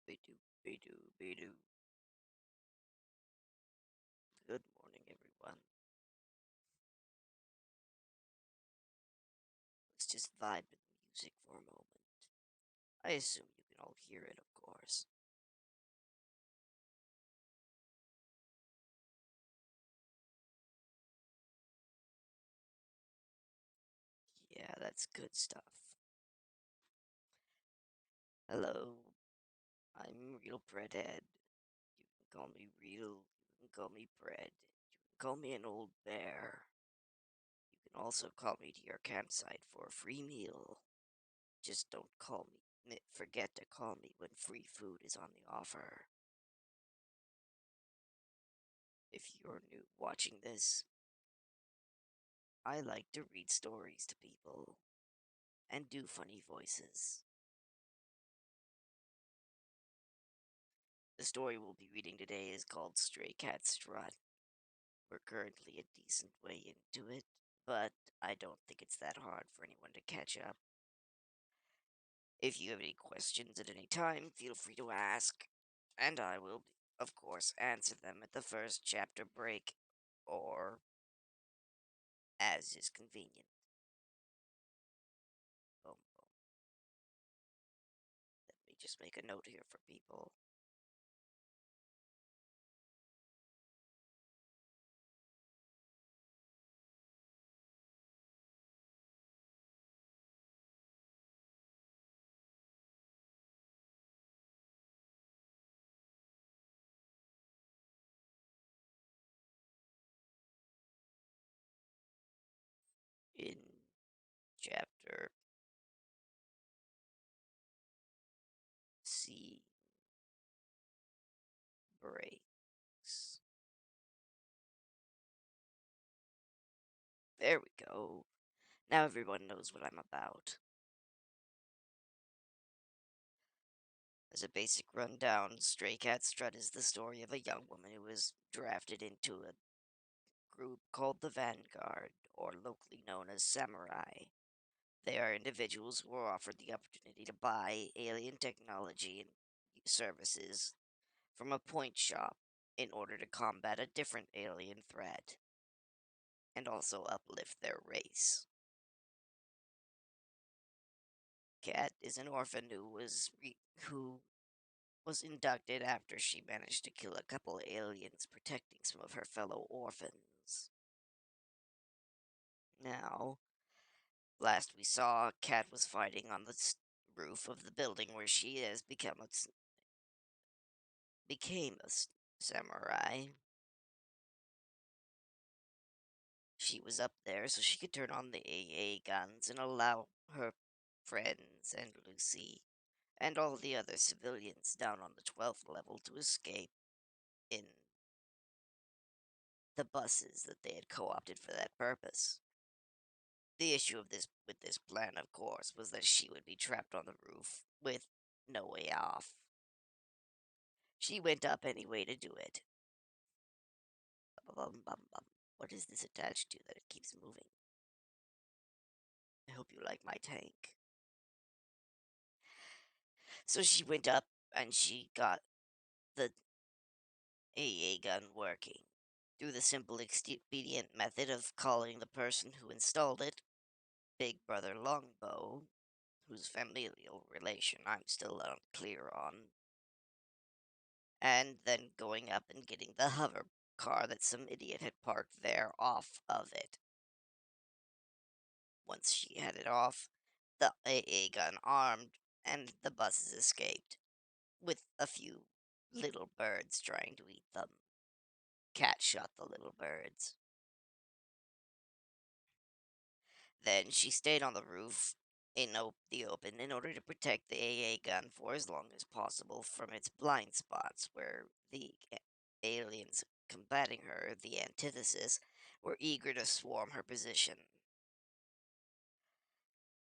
Be-do, be-do, be-do. Good morning, everyone. Let's just vibe with the music for a moment. I assume you can all hear it, of course. Yeah, that's good stuff. Hello, I'm Real Breadhead. You can call me Real, you can call me Bread, you can call me an old bear. You can also call me to your campsite for a free meal. Just don't call me. Forget to call me when free food is on the offer. If you're new watching this, I like to read stories to people and do funny voices. The story we'll be reading today is called Stray Cat Strut. We're currently a decent way into it, but I don't think it's that hard for anyone to catch up. If you have any questions at any time, feel free to ask, and I will, of course, answer them at the first chapter break or as is convenient. Boom, boom. Let me just make a note here for people. In chapter C breaks. There we go. Now everyone knows what I'm about. As a basic rundown, Stray Cat Strut is the story of a young woman who was drafted into a group called the Vanguard, or locally known as Samurai. They are individuals who are offered the opportunity to buy alien technology and services from a point shop in order to combat a different alien threat and also uplift their race. Cat is an orphan who was inducted after she managed to kill a couple aliens protecting some of her fellow orphans. Now, last we saw, Cat was fighting on the roof of the building where she has became a samurai. She was up there so she could turn on the AA guns and allow her friends and Lucy and all the other civilians down on the 12th level to escape in the buses that they had co-opted for that purpose. The issue of this with this plan, of course, was that she would be trapped on the roof with no way off. She went up anyway to do it. Bum, bum, bum. What is this attached to that it keeps moving? I hope you like my tank. So she went up and she got the AA gun working through the simple expedient method of calling the person who installed it, Big Brother Longbow, whose familial relation I'm still unclear on, and then going up and getting the hover car that some idiot had parked there off of it. Once she had it off, the AA gun armed, and the buses escaped, with a few little birds trying to eat them. Cat shot the little birds. Then she stayed on the roof in the open in order to protect the AA gun for as long as possible from its blind spots, where the aliens combating her, the antithesis, were eager to swarm her position.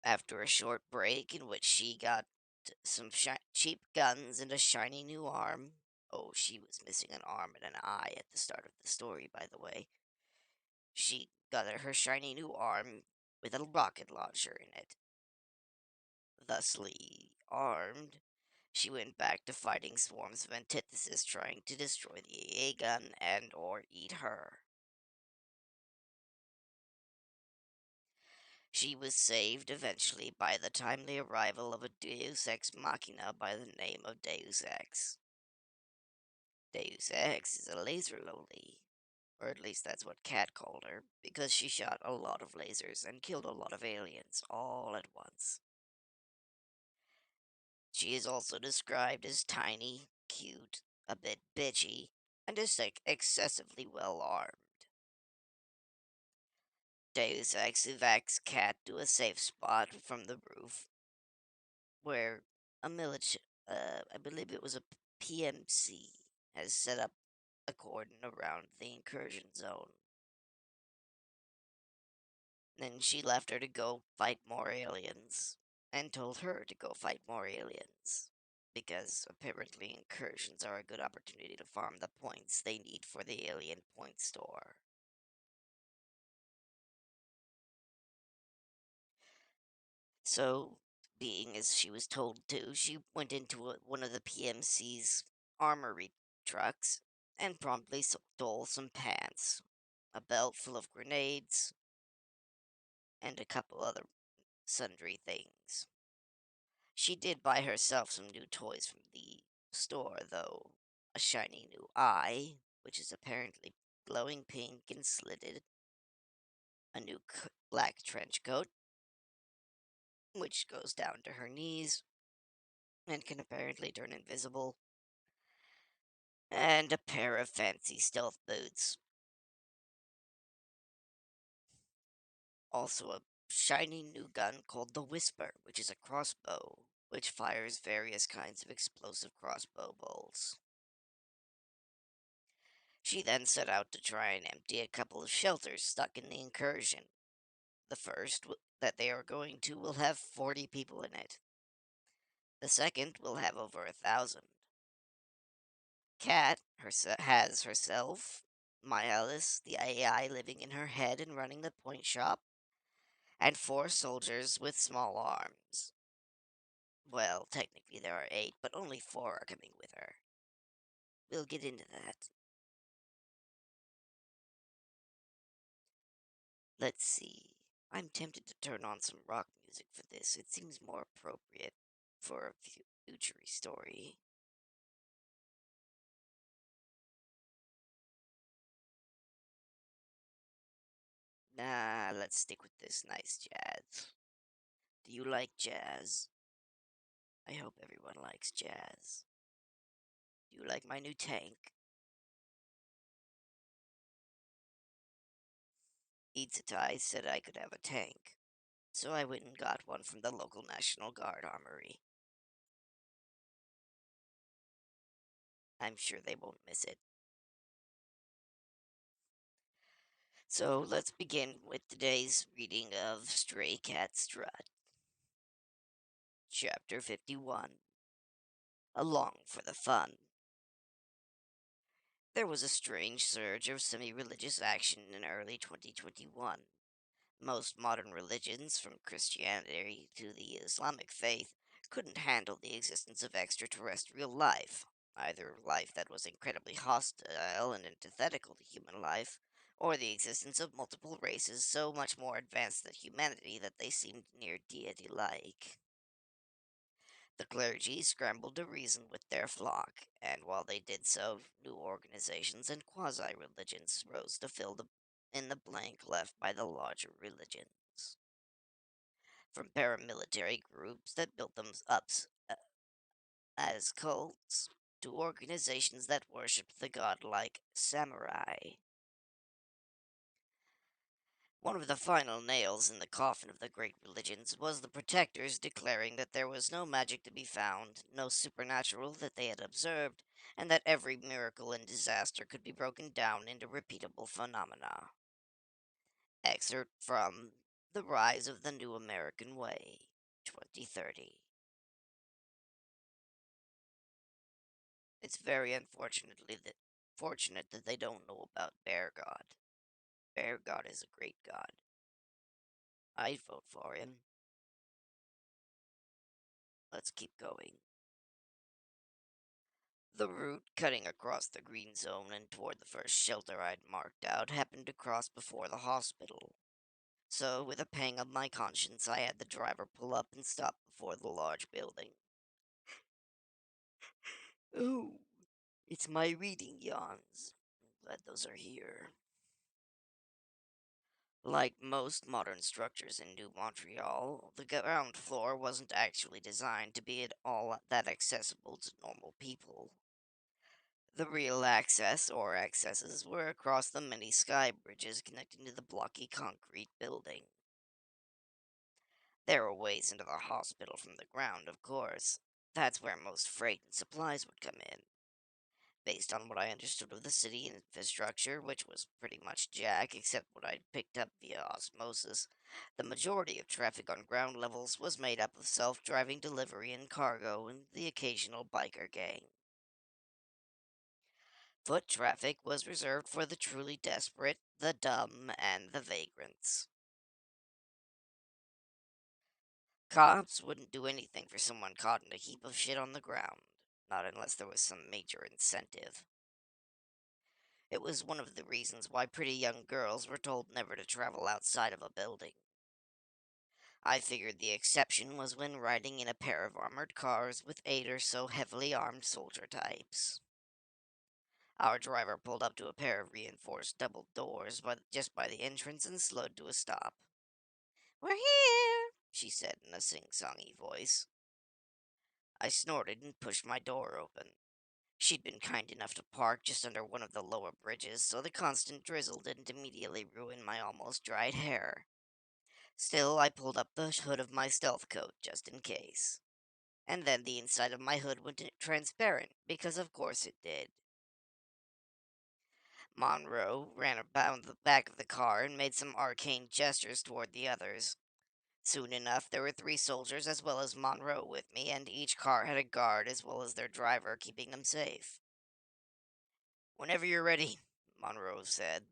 After a short break in which she got some cheap guns and a shiny new arm. Oh, she was missing an arm and an eye at the start of the story, by the way. She got her shiny new arm with a rocket launcher in it. Thusly armed, She went back to fighting swarms of antithesis trying to destroy the AA gun and or eat her. She was saved eventually by the timely arrival of a Deus Ex Machina by the name of Deus Ex. Deus Ex is a laser loli, or at least that's what Kat called her, because she shot a lot of lasers and killed a lot of aliens all at once. She is also described as tiny, cute, a bit bitchy, and is excessively well armed. Deus Ex evacs Kat to a safe spot from the roof, where a military, I believe it was a PMC, has set up a cordon around the incursion zone. Then she left her to go fight more aliens, and told her to go fight more aliens. Because apparently incursions are a good opportunity to farm the points they need for the alien point store. So, being as she was told to, she went into one of the PMC's armory trucks and promptly stole some pants, a belt full of grenades, and a couple other sundry things. She did buy herself some new toys from the store, though. A shiny new eye, which is apparently glowing pink and slitted, a new black trench coat, which goes down to her knees and can apparently turn invisible, and a pair of fancy stealth boots. Also, a shiny new gun called the Whisper, which is a crossbow, which fires various kinds of explosive crossbow bolts. She then set out to try and empty a couple of shelters stuck in the incursion. The first that they are going to will have 40 people in it. The second will have over 1,000. Kat has herself, my Alice, the AI living in her head and running the point shop, and 4 soldiers with small arms. Well, technically there are 8, but only 4 are coming with her. We'll get into that. Let's see. I'm tempted to turn on some rock music for this. It seems more appropriate for a future story. Nah, let's stick with this nice jazz. Do you like jazz? I hope everyone likes jazz. Do you like my new tank? Itsutai said I could have a tank, so I went and got one from the local National Guard armory. I'm sure they won't miss it. So let's begin with today's reading of Stray Cat Strut, Chapter 51, Along for the Fun. There was a strange surge of semi-religious action in early 2021. Most modern religions, from Christianity to the Islamic faith, couldn't handle the existence of extraterrestrial life, either life that was incredibly hostile and antithetical to human life, or the existence of multiple races so much more advanced than humanity that they seemed near deity like. The clergy scrambled to reason with their flock, and while they did so, new organizations and quasi religions rose to fill in the blank left by the larger religions. From paramilitary groups that built them up as cults to organizations that worshipped the godlike samurai. One of the final nails in the coffin of the great religions was the protectors declaring that there was no magic to be found, no supernatural that they had observed, and that every miracle and disaster could be broken down into repeatable phenomena. Excerpt from The Rise of the New American Way, 2030. It's very fortunate that they don't know about Bear God. Bear God is a great god. I'd vote for him. Let's keep going. The route cutting across the green zone and toward the first shelter I'd marked out happened to cross before the hospital. So, with a pang of my conscience, I had the driver pull up and stop before the large building. Oh, it's my reading yawns. I'm glad those are here. Like most modern structures in New Montreal, the ground floor wasn't actually designed to be at all that accessible to normal people. The real access, or accesses, were across the many sky bridges connecting to the blocky concrete building. There were ways into the hospital from the ground, of course. That's where most freight and supplies would come in. Based on what I understood of the city infrastructure, which was pretty much jack except what I'd picked up via osmosis, the majority of traffic on ground levels was made up of self-driving delivery and cargo and the occasional biker gang. Foot traffic was reserved for the truly desperate, the dumb, and the vagrants. Cops wouldn't do anything for someone caught in a heap of shit on the ground, not unless there was some major incentive. It was one of the reasons why pretty young girls were told never to travel outside of a building. I figured the exception was when riding in a pair of armored cars with 8 or so heavily armed soldier types. Our driver pulled up to a pair of reinforced double doors just by the entrance and slowed to a stop. "We're here," she said in a sing-songy voice. I snorted and pushed my door open. She'd been kind enough to park just under one of the lower bridges, so the constant drizzle didn't immediately ruin my almost dried hair. Still, I pulled up the hood of my stealth coat just in case. And then the inside of my hood went transparent, because of course it did. Monroe ran around the back of the car and made some arcane gestures toward the others. Soon enough, there were 3 soldiers as well as Monroe with me, and each car had a guard as well as their driver keeping them safe. "Whenever you're ready," Monroe said.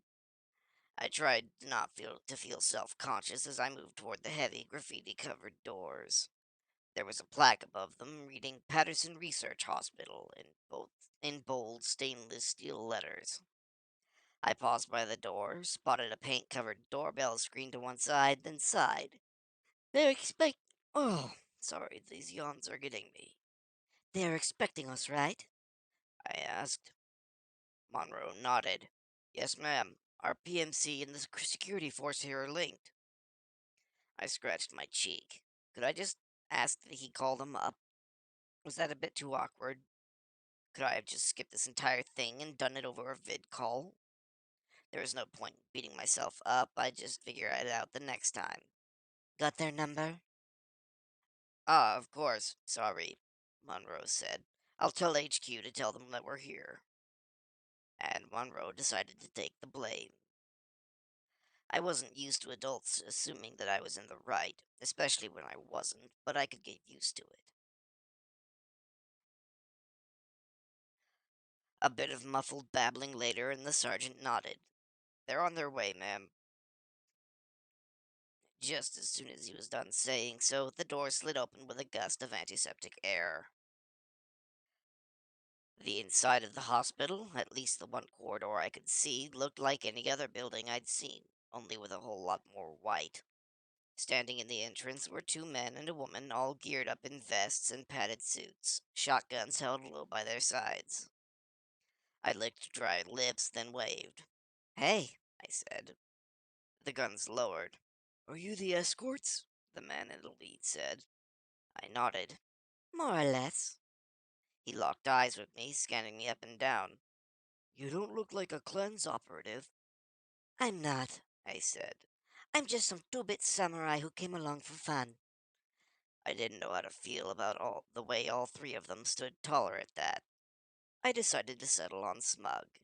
I tried not to feel self-conscious as I moved toward the heavy graffiti-covered doors. There was a plaque above them reading Patterson Research Hospital in bold stainless steel letters. I paused by the door, spotted a paint-covered doorbell screen to one side, then sighed. "They're expect Oh, sorry, these yawns are getting me." "They're expecting us, right?" I asked. Monroe nodded. "Yes, ma'am. Our PMC and the security force here are linked." I scratched my cheek. Could I just ask that he call them up? Was that a bit too awkward? Could I have just skipped this entire thing and done it over a vid call? There was no point in beating myself up. I'd just figure it out the next time. "Got their number?" "Ah, of course. Sorry," Monroe said. "I'll tell HQ to tell them that we're here." And Monroe decided to take the blame. I wasn't used to adults assuming that I was in the right, especially when I wasn't, but I could get used to it. A bit of muffled babbling later, and the sergeant nodded. "They're on their way, ma'am." Just as soon as he was done saying so, the door slid open with a gust of antiseptic air. The inside of the hospital, at least the one corridor I could see, looked like any other building I'd seen, only with a whole lot more white. Standing in the entrance were 2 men and a woman, all geared up in vests and padded suits, shotguns held low by their sides. I licked dry lips, then waved. "Hey," I said. The guns lowered. "Are you the escorts?" the man in the lead said. I nodded. "More or less." He locked eyes with me, scanning me up and down. "You don't look like a cleanse operative." "I'm not," I said. "I'm just some two-bit samurai who came along for fun." I didn't know how to feel about all the way all 3 of them stood taller at that. I decided to settle on smug.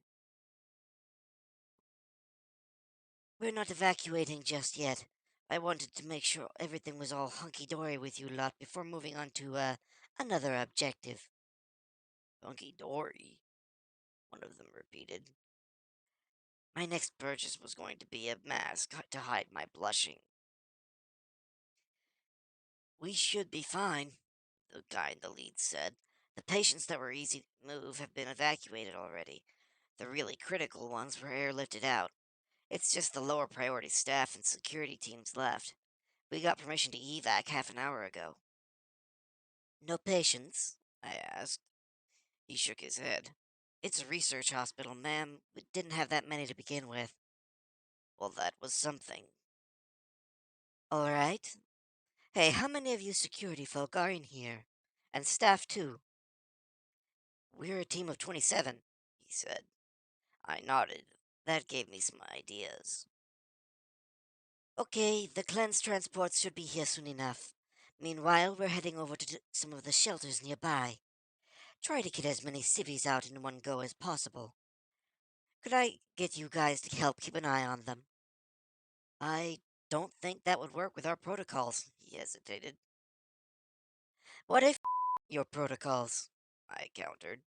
"We're not evacuating just yet. I wanted to make sure everything was all hunky-dory with you lot before moving on to, another objective." "Hunky dory," one of them repeated. My next purchase was going to be a mask to hide my blushing. "We should be fine," the guy in the lead said. The patients that were easy to move have been evacuated already. The really critical ones were airlifted out. It's just the lower priority staff and security teams left. We got permission to evac half an hour ago. No patients? I asked. He shook his head. It's a research hospital, ma'am. We didn't have that many to begin with. Well, that was something. All right. Hey, how many of you security folk are in here? And staff, too. We're a team of 27, he said. I nodded. That gave me some ideas. Okay, the cleanse transports should be here soon enough. Meanwhile, we're heading over to some of the shelters nearby. Try to get as many civvies out in one go as possible. Could I get you guys to help keep an eye on them? I don't think that would work with our protocols, he hesitated. What if your protocols? I countered.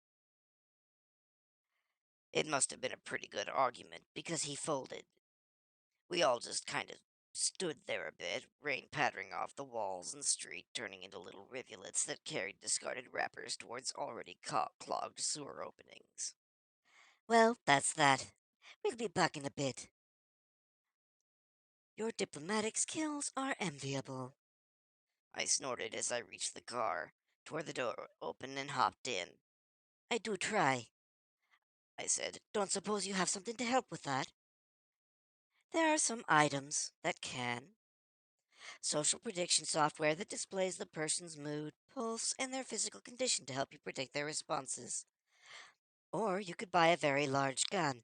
It must have been a pretty good argument because he folded. We all just kind of stood there a bit, rain pattering off the walls and street, turning into little rivulets that carried discarded wrappers towards already clogged sewer openings. Well, that's that. We'll be back in a bit. Your diplomatic skills are enviable. I snorted as I reached the car, tore the door open, and hopped in. I do try, I said. Don't suppose you have something to help with that? There are some items that can. Social prediction software that displays the person's mood, pulse, and their physical condition to help you predict their responses. Or you could buy a very large gun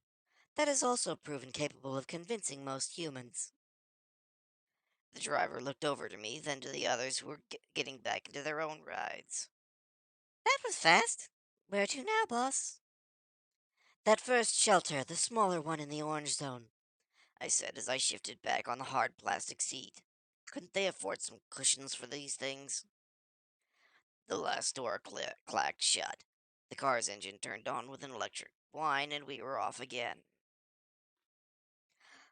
that is also proven capable of convincing most humans. The driver looked over to me, then to the others who were getting back into their own rides. That was fast. Where to now, boss? That first shelter, the smaller one in the orange zone, I said as I shifted back on the hard plastic seat. Couldn't they afford some cushions for these things? The last door clacked shut. The car's engine turned on with an electric whine, and we were off again.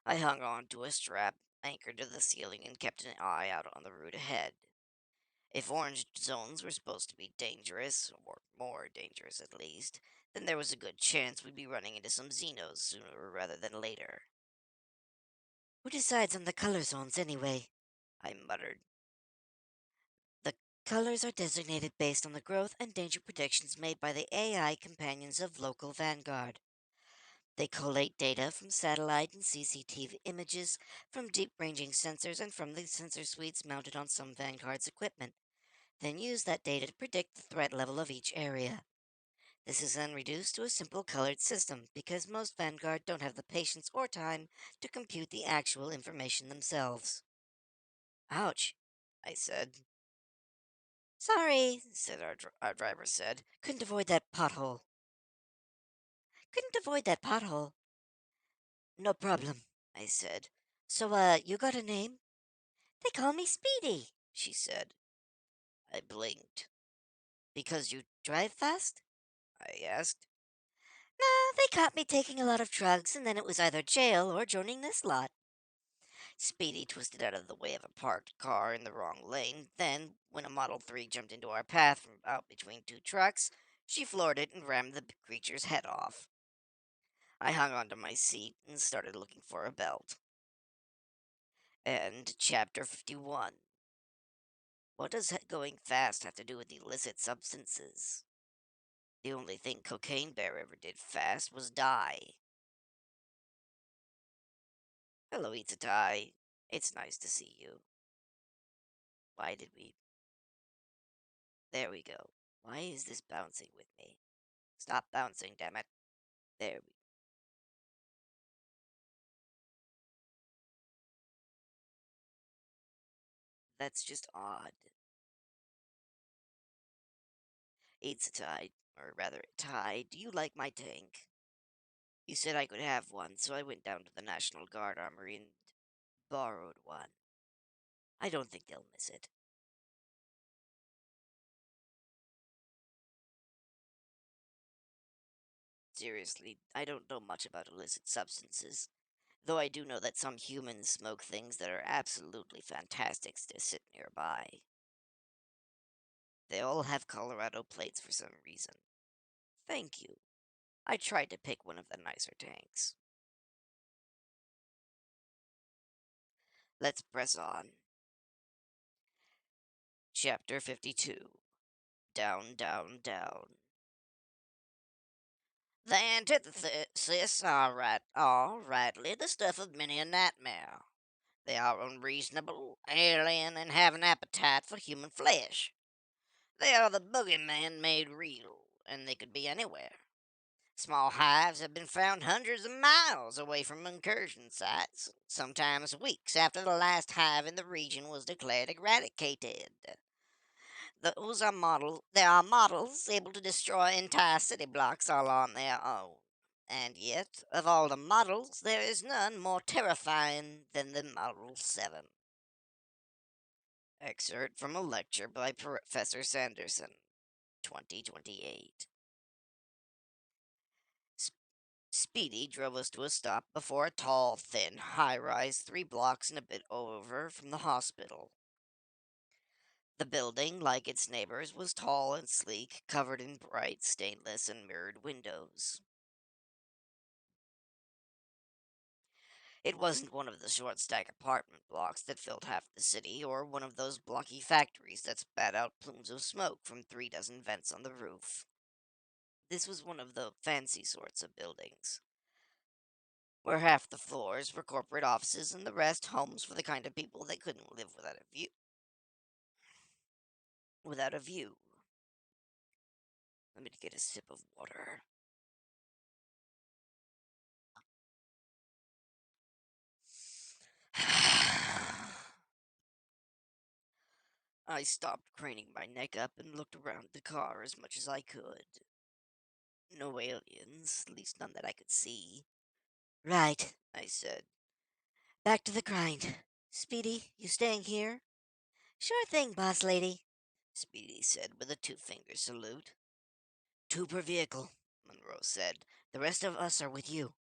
I hung on to a strap anchored to the ceiling and kept an eye out on the route ahead. If orange zones were supposed to be dangerous, or more dangerous at least, then there was a good chance we'd be running into some Xenos sooner rather than later. Who decides on the color zones anyway? I muttered. The colors are designated based on the growth and danger predictions made by the AI companions of local Vanguard. They collate data from satellite and CCTV images, from deep ranging sensors, and from the sensor suites mounted on some Vanguard's equipment, then use that data to predict the threat level of each area. This is then reduced to a simple colored system because most Vanguard don't have the patience or time to compute the actual information themselves. Ouch, I said. Sorry, our driver said. Couldn't avoid that pothole. Couldn't avoid that pothole. No problem, I said. So, you got a name? They call me Speedy, she said. I blinked. Because you drive fast? I asked. No, they caught me taking a lot of drugs, and then it was either jail or joining this lot. Speedy twisted out of the way of a parked car in the wrong lane. Then, when a Model 3 jumped into our path from out between two trucks, she floored it and rammed the creature's head off. I hung onto my seat and started looking for a belt. And Chapter 51. What does going fast have to do with illicit substances? The only thing Cocaine Bear ever did fast was die. Hello, Itsutai. It's nice to see you. Why did we... There we go. Why is this bouncing with me? Stop bouncing, damn it. There we... That's just odd. Itsutai, or rather, Tai, do you like my tank? You said I could have one, so I went down to the National Guard Armory and borrowed one. I don't think they'll miss it. Seriously, I don't know much about illicit substances, though I do know that some humans smoke things that are absolutely fantastic to sit nearby. They all have Colorado plates for some reason. Thank you. I tried to pick one of the nicer tanks. Let's press on. Chapter 52. Down, down, down. The antithesis are rightly the stuff of many a nightmare. They are unreasonable, alien, and have an appetite for human flesh. They are the boogeyman made real, and they could be anywhere. Small hives have been found hundreds of miles away from incursion sites, sometimes weeks after the last hive in the region was declared eradicated. Those are models. There are models able to destroy entire city blocks all on their own. And yet, of all the models, there is none more terrifying than the Model 7. Excerpt from a lecture by Professor Sanderson, 2028. Speedy drove us to a stop before a tall, thin, high rise 3 blocks and a bit over from the hospital. The building, like its neighbors, was tall and sleek, covered in bright stainless and mirrored windows. It wasn't one of the short stack apartment blocks that filled half the city, or one of those blocky factories that spat out plumes of smoke from 3 dozen vents on the roof. This was one of the fancy sorts of buildings, where half the floors were corporate offices and the rest homes for the kind of people that couldn't live without a view. Without a view. Let me get a sip of water. I stopped craning my neck up and looked around the car as much as I could. No aliens, at least none that I could see. Right, I said. Back to the grind. Speedy, you staying here? Sure thing, boss lady, Speedy said with a two-finger salute. 2 per vehicle, Monroe said. The rest of us are with you.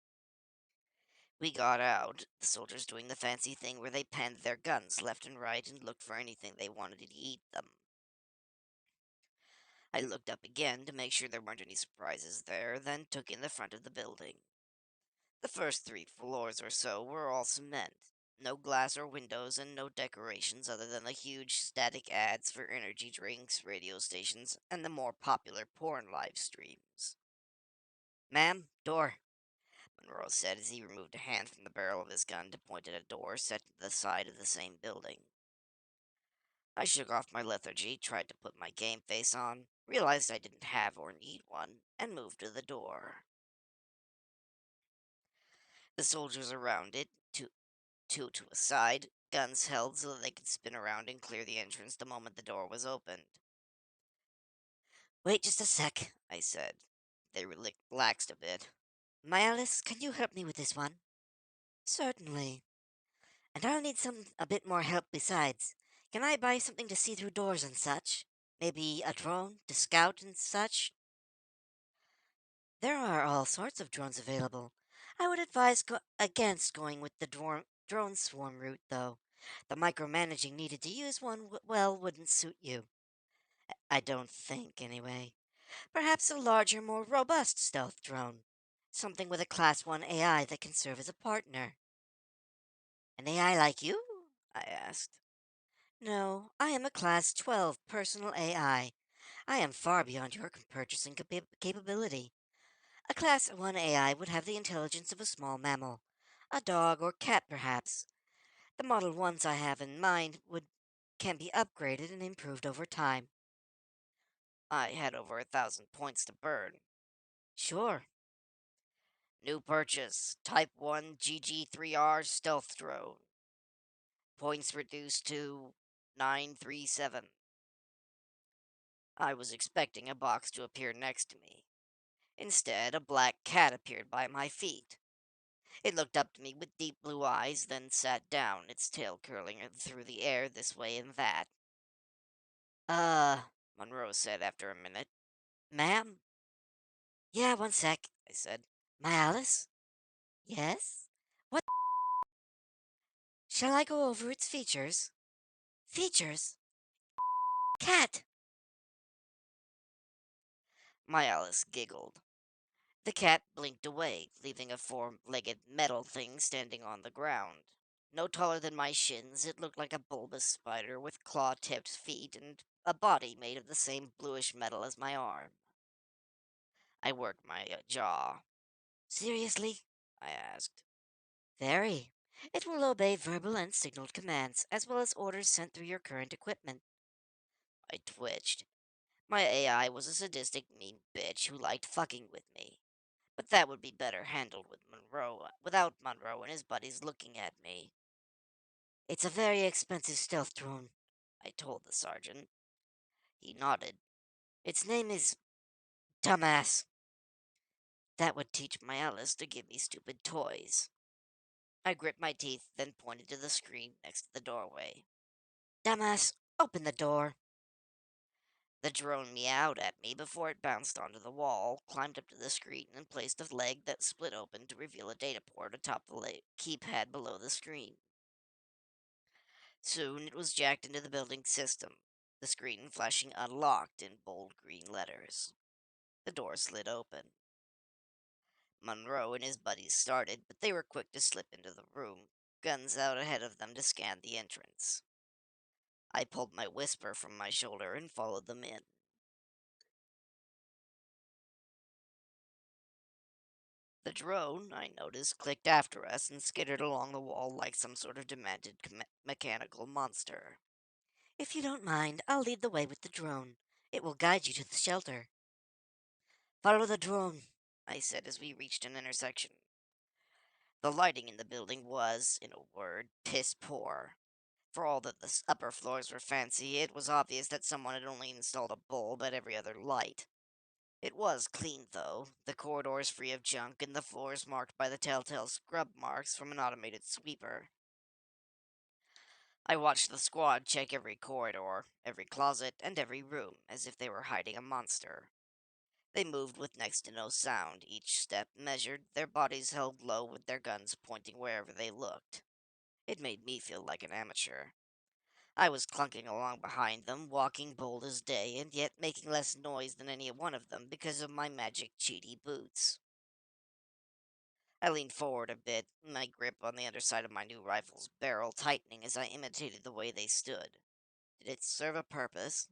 We got out, the soldiers doing the fancy thing where they panned their guns left and right and looked for anything they wanted to eat them. I looked up again to make sure there weren't any surprises there, then took in the front of the building. The first 3 floors or so were all cement. No glass or windows and no decorations other than the huge static ads for energy drinks, radio stations, and the more popular porn live streams. Ma'am, door, Monroe said as he removed a hand from the barrel of his gun to point at a door set to the side of the same building. I shook off my lethargy, tried to put my game face on, realized I didn't have or need one, and moved to the door. The soldiers around it, two to a side, guns held so that they could spin around and clear the entrance the moment the door was opened. Wait just a sec, I said. They relaxed a bit. Myalice, can you help me with this one? Certainly. And I'll need a bit more help besides. Can I buy something to see through doors and such? Maybe a drone to scout and such? There are all sorts of drones available. I would advise against going with the drone swarm route, though. The micromanaging needed to use one wouldn't suit you. I don't think, anyway. Perhaps a larger, more robust stealth drone. Something with a Class 1 AI that can serve as a partner. An AI like you? I asked. No, I am a Class 12 personal AI. I am far beyond your purchasing capability. A Class 1 AI would have the intelligence of a small mammal. A dog or cat, perhaps. The Model 1s I have in mind can be upgraded and improved over time. I had over 1,000 points to burn. Sure. New purchase. Type 1 GG3R Stealth Drone. Points reduced to 937. I was expecting a box to appear next to me. Instead, a black cat appeared by my feet. It looked up to me with deep blue eyes, then sat down, its tail curling through the air this way and that. Monroe said after a minute. Ma'am? Yeah, one sec, I said. My Alice? Yes? What? Shall I go over its features? Features? Cat! My Alice giggled. The cat blinked away, leaving a four-legged metal thing standing on the ground. No taller than my shins, it looked like a bulbous spider with claw-tipped feet and a body made of the same bluish metal as my arm. I worked my jaw. Seriously? I asked. Very. It will obey verbal and signaled commands, as well as orders sent through your current equipment. I twitched. My AI was a sadistic, mean bitch who liked fucking with me. But that would be better handled with without Monroe and his buddies looking at me. It's a very expensive stealth drone, I told the sergeant. He nodded. Its name is Dumbass. That would teach my Alice to give me stupid toys. I grit my teeth, then pointed to the screen next to the doorway. Dumbass, open the door. The drone meowed at me before it bounced onto the wall, climbed up to the screen, and placed a leg that split open to reveal a data port atop the keypad below the screen. Soon it was jacked into the building system, the screen flashing unlocked in bold green letters. The door slid open. Monroe and his buddies started, but they were quick to slip into the room, guns out ahead of them to scan the entrance. I pulled my whisper from my shoulder and followed them in. The drone, I noticed, clicked after us and skittered along the wall like some sort of demented mechanical monster. If you don't mind, I'll lead the way with the drone. It will guide you to the shelter. Follow the drone, I said as we reached an intersection. The lighting in the building was, in a word, piss poor. For all that the upper floors were fancy, it was obvious that someone had only installed a bulb at every other light. It was clean, though, the corridors free of junk and the floors marked by the telltale scrub marks from an automated sweeper. I watched the squad check every corridor, every closet, and every room, as if they were hiding a monster. They moved with next to no sound, each step measured, their bodies held low with their guns pointing wherever they looked. It made me feel like an amateur. I was clunking along behind them, walking bold as day, and yet making less noise than any one of them because of my magic cheaty boots. I leaned forward a bit, my grip on the underside of my new rifle's barrel tightening as I imitated the way they stood. Did it serve a purpose?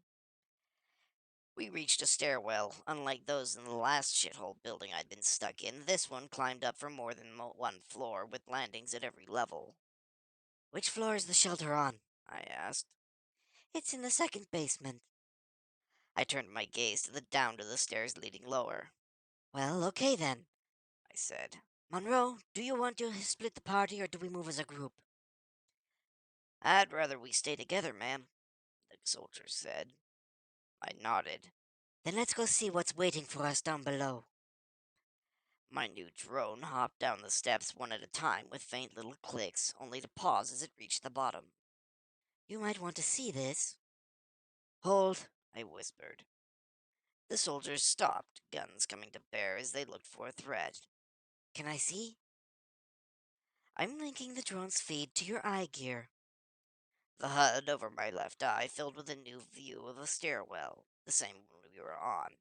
We reached a stairwell. Unlike those in the last shithole building I'd been stuck in, this one climbed up for more than one floor, with landings at every level. Which floor is the shelter on? I asked. It's in the second basement. I turned my gaze down to the stairs leading lower. Well, okay then, I said. Monroe, do you want to split the party or do we move as a group? I'd rather we stay together, ma'am, the soldier said. I nodded. Then let's go see what's waiting for us down below. My new drone hopped down the steps one at a time with faint little clicks, only to pause as it reached the bottom. You might want to see this. Hold, I whispered. The soldiers stopped, guns coming to bear as they looked for a threat. Can I see? I'm linking the drone's feed to your eye gear. The HUD over my left eye filled with a new view of a stairwell, the same one we were on.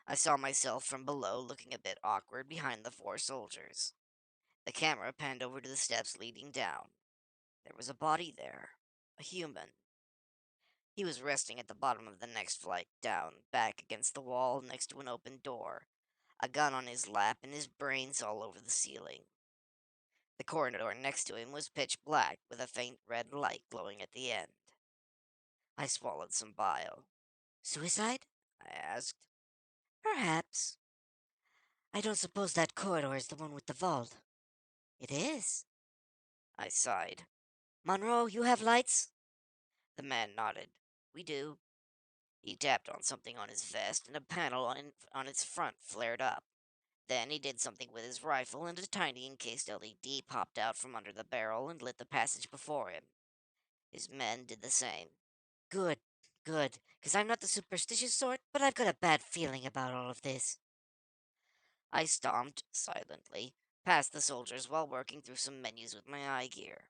I saw myself from below looking a bit awkward behind the four soldiers. The camera panned over to the steps leading down. There was a body there. A human. He was resting at the bottom of the next flight down, back against the wall next to an open door, a gun on his lap and his brains all over the ceiling. The corridor next to him was pitch black, with a faint red light glowing at the end. I swallowed some bile. Suicide? I asked. Perhaps. I don't suppose that corridor is the one with the vault. It is. I sighed. Monroe, you have lights? The man nodded. We do. He tapped on something on his vest, and a panel on its front flared up. Then he did something with his rifle, and a tiny encased LED popped out from under the barrel and lit the passage before him. His men did the same. Good, good, because I'm not the superstitious sort, but I've got a bad feeling about all of this. I stomped, silently, past the soldiers while working through some menus with my eye gear.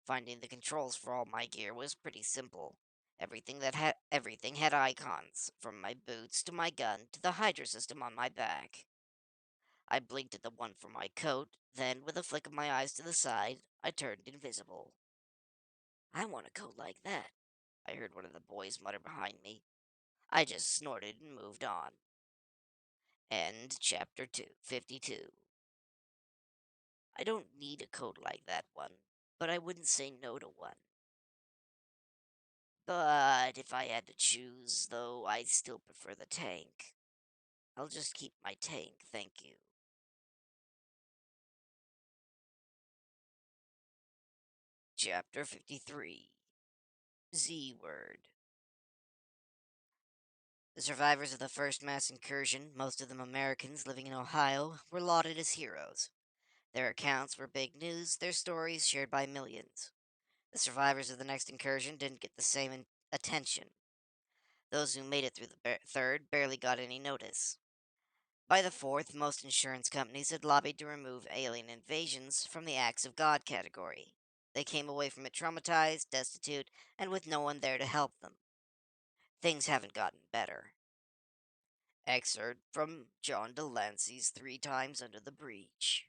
Finding the controls for all my gear was pretty simple. Everything had icons, from my boots to my gun to the Hydra system on my back. I blinked at the one for my coat, then, with a flick of my eyes to the side, I turned invisible. I want a coat like that, I heard one of the boys mutter behind me. I just snorted and moved on. End chapter 52. I don't need a coat like that one, but I wouldn't say no to one. But if I had to choose, though, I'd still prefer the tank. I'll just keep my tank, thank you. Chapter 53. Z Word. The survivors of the first mass incursion, most of them Americans living in Ohio, were lauded as heroes. Their accounts were big news, their stories shared by millions. The survivors of the next incursion didn't get the same attention. Those who made it through the third barely got any notice. By the fourth, most insurance companies had lobbied to remove alien invasions from the acts of God category. They came away from it traumatized, destitute, and with no one there to help them. Things haven't gotten better. Excerpt from John Delancey's Three Times Under the Breach.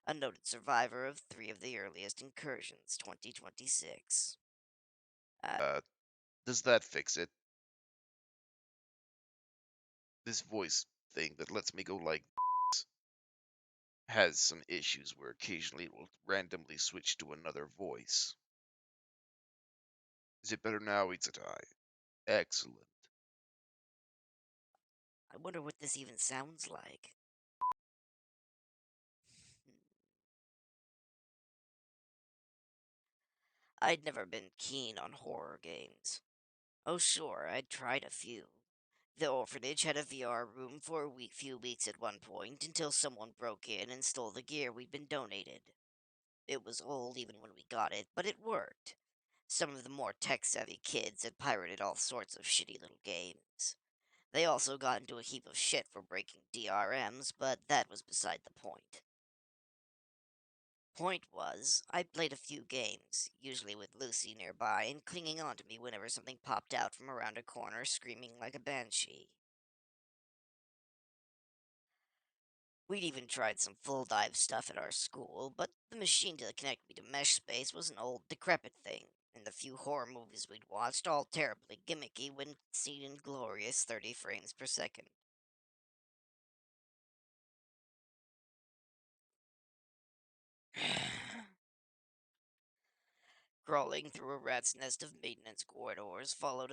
A noted survivor of three of the earliest incursions, 2026. Does that fix it? This voice thing that lets me go like has some issues where occasionally it will randomly switch to another voice. Is it better now, Itsutai? Excellent. I wonder what this even sounds like. I'd never been keen on horror games. Oh, sure, I'd tried a few. The orphanage had a VR room for a few weeks at one point until someone broke in and stole the gear we'd been donated. It was old even when we got it, but it worked. Some of the more tech-savvy kids had pirated all sorts of shitty little games. They also got into a heap of shit for breaking DRMs, but that was beside the point. Point was, I played a few games, usually with Lucy nearby and clinging on to me whenever something popped out from around a corner screaming like a banshee. We'd even tried some full dive stuff at our school, but the machine to connect me to mesh space was an old, decrepit thing, and the few horror movies we'd watched all terribly gimmicky when seen in glorious 30 frames per second. Crawling through a rat's nest of maintenance corridors, following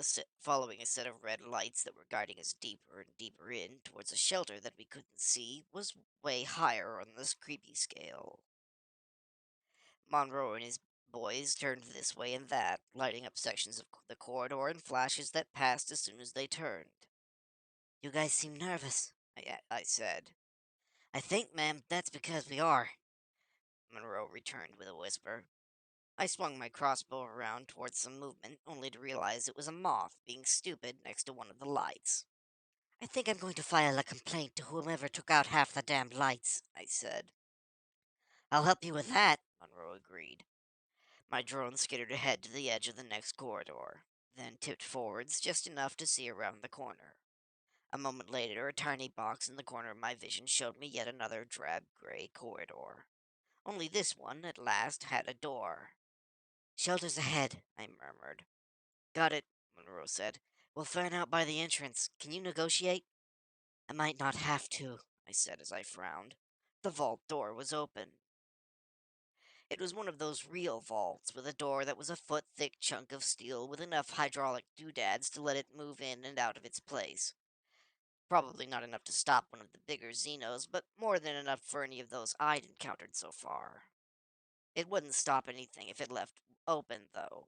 a set of red lights that were guiding us deeper and deeper in towards a shelter that we couldn't see, was way higher on this creepy scale. Monroe and his boys turned this way and that, lighting up sections of the corridor in flashes that passed as soon as they turned. You guys seem nervous, I said. I think, ma'am, that's because we are, Monroe returned with a whisper. I swung my crossbow around towards some movement, only to realize it was a moth being stupid next to one of the lights. I think I'm going to file a complaint to whomever took out half the damned lights, I said. I'll help you with that, Monroe agreed. My drone skittered ahead to the edge of the next corridor, then tipped forwards just enough to see around the corner. A moment later, a tiny box in the corner of my vision showed me yet another drab gray corridor. Only this one, at last, had a door. Shelter's ahead, I murmured. Got it, Monroe said. We'll fan out by the entrance. Can you negotiate? I might not have to, I said as I frowned. The vault door was open. It was one of those real vaults, with a door that was a foot-thick chunk of steel with enough hydraulic doodads to let it move in and out of its place. Probably not enough to stop one of the bigger Xenos, but more than enough for any of those I'd encountered so far. It wouldn't stop anything if it left open, though.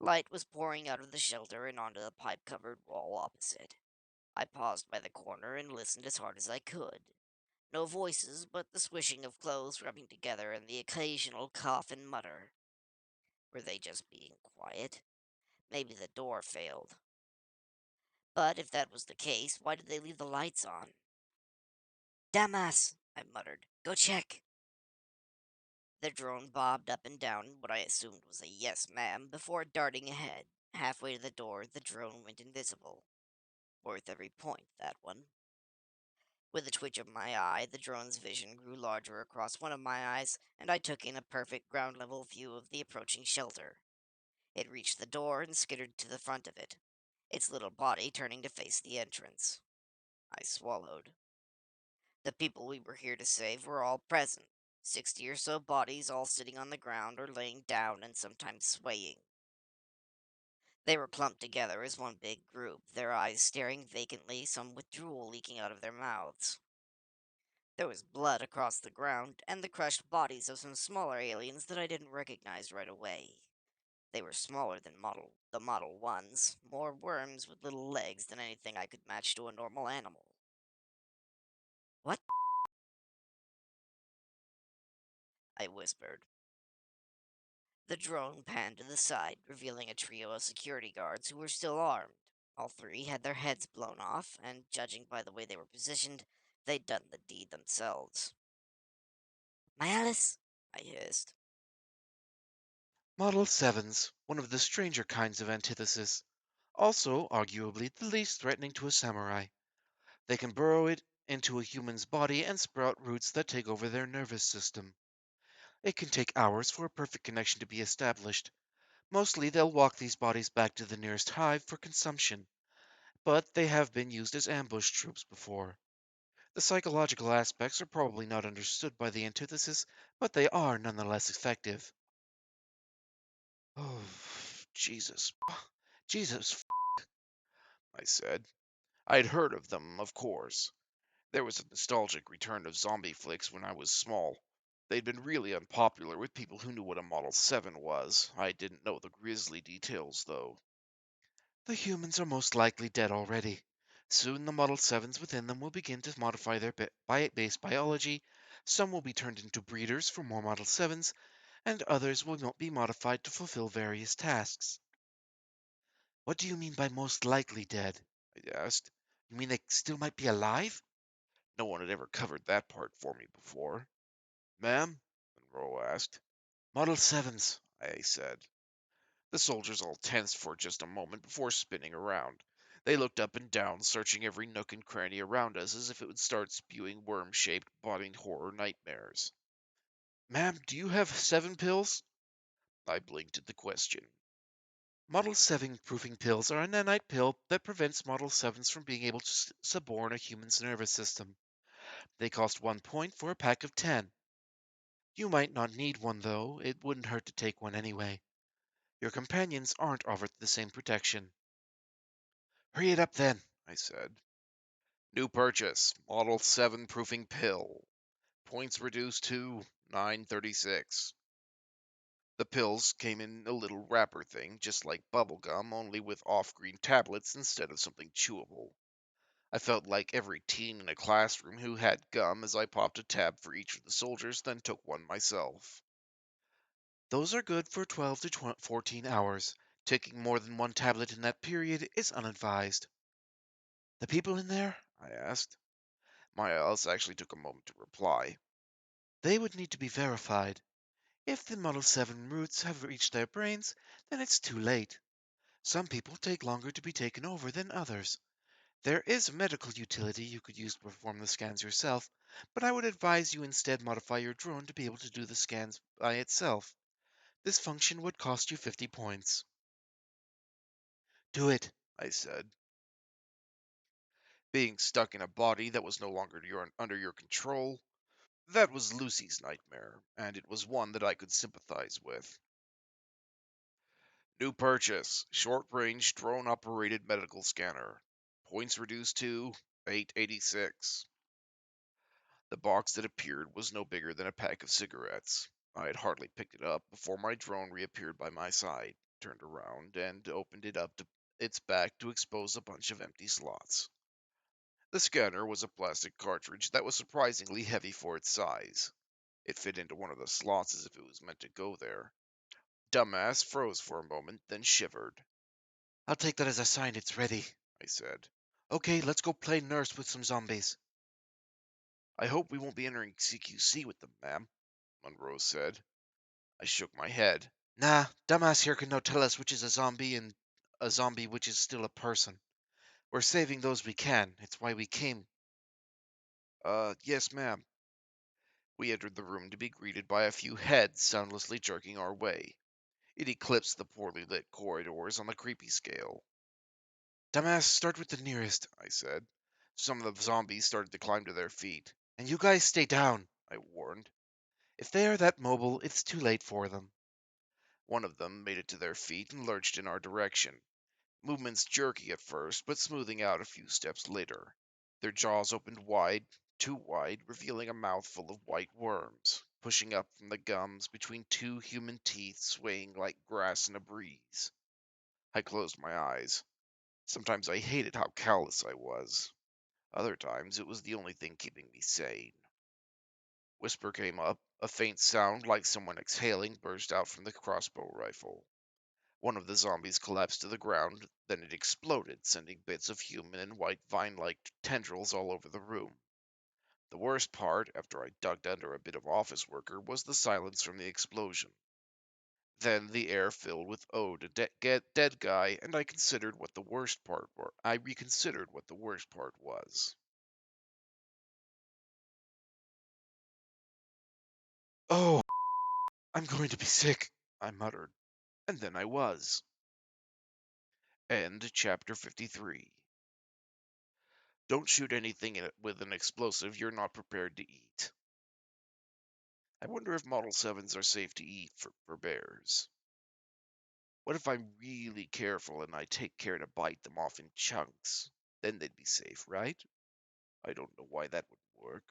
Light was pouring out of the shelter and onto the pipe-covered wall opposite. I paused by the corner and listened as hard as I could. No voices, but the swishing of clothes rubbing together and the occasional cough and mutter. Were they just being quiet? Maybe the door failed. But if that was the case, why did they leave the lights on? Damas, I muttered. Go check. The drone bobbed up and down in what I assumed was a yes, ma'am, before darting ahead. Halfway to the door, the drone went invisible. Worth every point, that one. With a twitch of my eye, the drone's vision grew larger across one of my eyes, and I took in a perfect ground level view of the approaching shelter. It reached the door and skittered to the front of it, its little body turning to face the entrance. I swallowed. The people we were here to save were all present, 60 or so bodies all sitting on the ground or laying down and sometimes swaying. They were clumped together as one big group, their eyes staring vacantly, some with drool leaking out of their mouths. There was blood across the ground, and the crushed bodies of some smaller aliens that I didn't recognize right away. They were smaller than the Model 1s, more worms with little legs than anything I could match to a normal animal. What? I whispered. The drone panned to the side, revealing a trio of security guards who were still armed. All three had their heads blown off, and judging by the way they were positioned, they'd done the deed themselves. My Alice, I hissed. Model 7s, one of the stranger kinds of antithesis. Also, arguably, the least threatening to a samurai. They can burrow it into a human's body and sprout roots that take over their nervous system. It can take hours for a perfect connection to be established. Mostly, they'll walk these bodies back to the nearest hive for consumption, but they have been used as ambush troops before. The psychological aspects are probably not understood by the antithesis, but they are nonetheless effective. Oh, Jesus. Jesus, I said. I'd heard of them, of course. There was a nostalgic return of zombie flicks when I was small. They'd been really unpopular with people who knew what a Model 7 was. I didn't know the grisly details, though. The humans are most likely dead already. Soon the Model 7s within them will begin to modify their base biology. Some will be turned into breeders for more Model 7s, and others will not be modified to fulfill various tasks. What do you mean by most likely dead? I asked. You mean they still might be alive? No one had ever covered that part for me before. Ma'am? Monroe asked. Model 7s, I said. The soldiers all tensed for just a moment before spinning around. They looked up and down, searching every nook and cranny around us as if it would start spewing worm-shaped body horror nightmares. Ma'am, do you have 7 pills? I blinked at the question. Model 7 proofing pills are a nanite pill that prevents Model 7s from being able to suborn a human's nervous system. They cost 1 point for a pack of 10. You might not need one, though. It wouldn't hurt to take one anyway. Your companions aren't offered the same protection. Hurry it up then, I said. New purchase, Model 7 proofing pill. Points reduced to 936. The pills came in a little wrapper thing, just like bubblegum, only with off-green tablets instead of something chewable. I felt like every teen in a classroom who had gum as I popped a tab for each of the soldiers, then took one myself. Those are good for 12 to 14 hours. Taking more than one tablet in that period is unadvised. The people in there? I asked. Miles actually took a moment to reply. They would need to be verified. If the Model 7 roots have reached their brains, then it's too late. Some people take longer to be taken over than others. There is medical utility you could use to perform the scans yourself, but I would advise you instead modify your drone to be able to do the scans by itself. This function would cost you 50 points. Do it, I said. Being stuck in a body that was no longer under your control, that was Lucy's nightmare, and it was one that I could sympathize with. New purchase, short-range drone-operated medical scanner. Points reduced to 886. The box that appeared was no bigger than a pack of cigarettes. I had hardly picked it up before my drone reappeared by my side, turned around, and opened it up to its back to expose a bunch of empty slots. The scanner was a plastic cartridge that was surprisingly heavy for its size. It fit into one of the slots as if it was meant to go there. Dumbass froze for a moment, then shivered. I'll take that as a sign it's ready, I said. Okay, let's go play nurse with some zombies. I hope we won't be entering CQC with them, ma'am, Monroe said. I shook my head. Nah, dumbass here can now tell us which is a zombie and A zombie which is still a person. We're saving those we can. It's why we came. Yes, ma'am. We entered the room to be greeted by a few heads soundlessly jerking our way. It eclipsed the poorly lit corridors on the creepy scale. Dumbass, start with the nearest, I said. Some of the zombies started to climb to their feet. And you guys stay down, I warned. If they are that mobile, it's too late for them. One of them made it to their feet and lurched in our direction. Movements jerky at first, but smoothing out a few steps later. Their jaws opened wide, too wide, revealing a mouth full of white worms, pushing up from the gums between two human teeth swaying like grass in a breeze. I closed my eyes. Sometimes I hated how callous I was. Other times it was the only thing keeping me sane. Whisper came up. A faint sound like someone exhaling burst out from the crossbow rifle. One of the zombies collapsed to the ground, then it exploded, sending bits of human and white vine-like tendrils all over the room. The worst part, after I dug under a bit of office worker, was the silence from the explosion. Then the air filled with "Oh, the dead guy," and I considered what the worst part were. I reconsidered what the worst part was. "Oh, I'm going to be sick," I muttered, and then I was. End chapter 53. Don't shoot anything with an explosive you're not prepared to eat. I wonder if Model 7s are safe to eat for bears. What if I'm really careful and I take care to bite them off in chunks? Then they'd be safe, right? I don't know why that wouldn't work.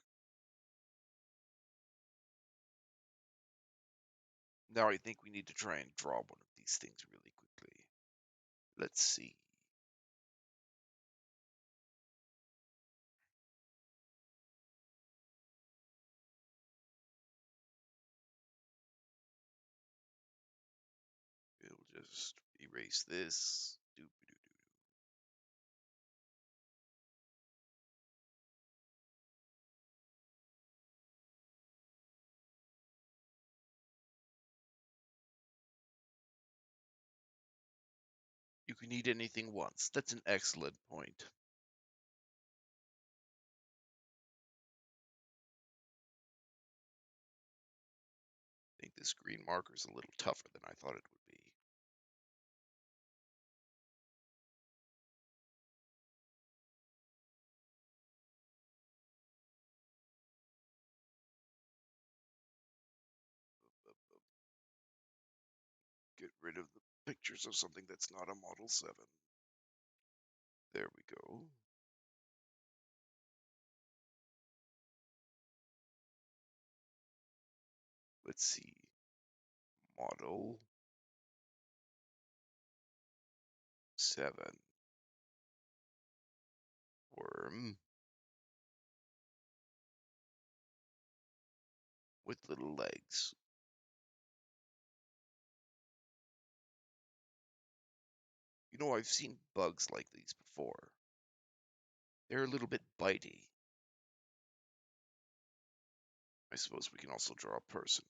Now I think we need to try and draw one of these things really quickly. Let's see. We'll just erase this. You can eat anything once. That's an excellent point. I think this green marker's a little tougher than I thought it would be. Get rid of the pictures of something that's not a Model 7. There we go. Let's see. Model 7. Worm with little legs. You know, I've seen bugs like these before. They're a little bit bitey. I suppose we can also draw a person.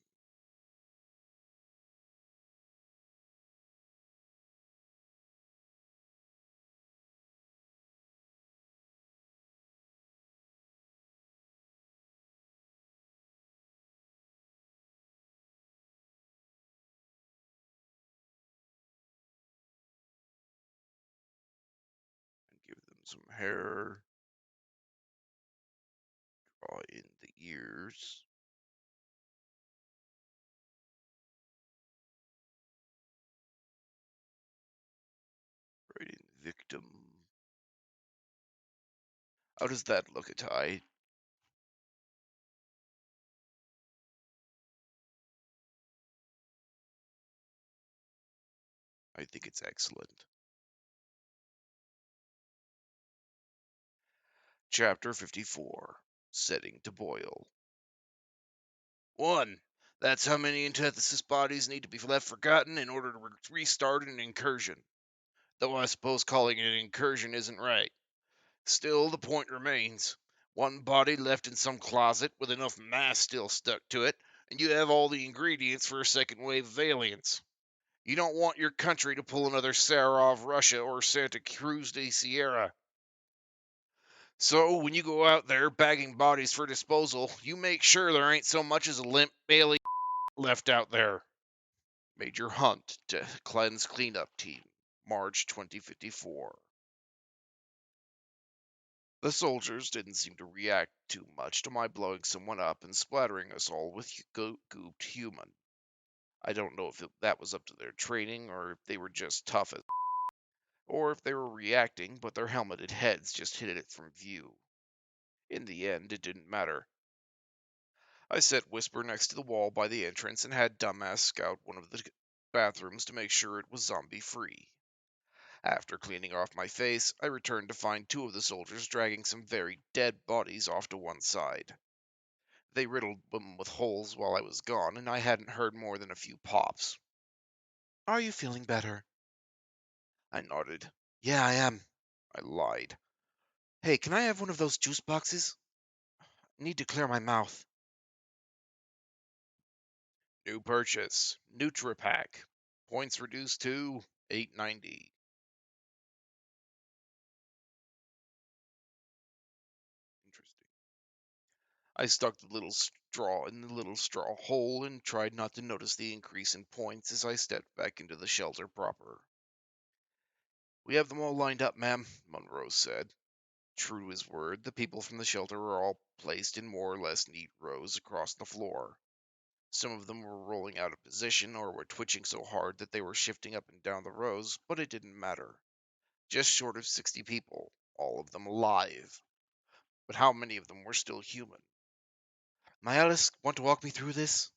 And give them some hair. Draw in the ears. Write in victim. How does that look, Atai? I think it's excellent. Chapter 54. Setting to boil. 1. That's how many antithesis bodies need to be left forgotten in order to restart an incursion. Though I suppose calling it an incursion isn't right. Still, the point remains. One body left in some closet with enough mass still stuck to it, and you have all the ingredients for a second wave of aliens. You don't want your country to pull another Sarov Russia or Santa Cruz de Sierra. So when you go out there bagging bodies for disposal, you make sure there ain't so much as a limp Bailey left out there. Major Hunt to Cleanse Cleanup Team, March 2054. The soldiers didn't seem to react too much to my blowing someone up and splattering us all with gooped human. I don't know if that was up to their training or if they were just tough as, or if they were reacting, but their helmeted heads just hid it from view. In the end, it didn't matter. I set Whisper next to the wall by the entrance and had Dumbass scout one of the bathrooms to make sure it was zombie free. After cleaning off my face, I returned to find two of the soldiers dragging some very dead bodies off to one side. They riddled them with holes while I was gone, and I hadn't heard more than a few pops. Are you feeling better? I nodded. Yeah, I am. I lied. Hey, can I have one of those juice boxes? Need to clear my mouth. New purchase. NutriPack. Points reduced to 890. Interesting. I stuck the little straw in the little straw hole and tried not to notice the increase in points as I stepped back into the shelter proper. We have them all lined up, ma'am, Monroe said. True to his word, the people from the shelter were all placed in more or less neat rows across the floor. Some of them were rolling out of position or were twitching so hard that they were shifting up and down the rows, but it didn't matter. Just short of 60 people, all of them alive. But how many of them were still human? My Alice, want to walk me through this?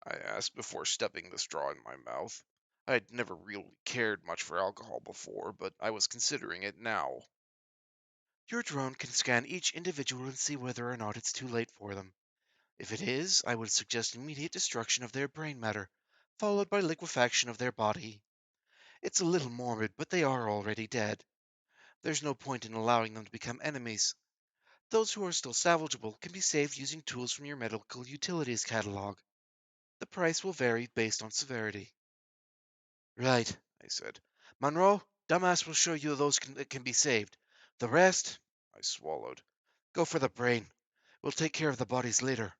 I asked before stepping the straw in my mouth. I had never really cared much for alcohol before, but I was considering it now. Your drone can scan each individual and see whether or not it's too late for them. If it is, I would suggest immediate destruction of their brain matter, followed by liquefaction of their body. It's a little morbid, but they are already dead. There's no point in allowing them to become enemies. Those who are still salvageable can be saved using tools from your medical utilities catalog. The price will vary based on severity. Right, I said. Monroe, Dumbass will show you those that can be saved. The rest, I swallowed. Go for the brain. We'll take care of the bodies later.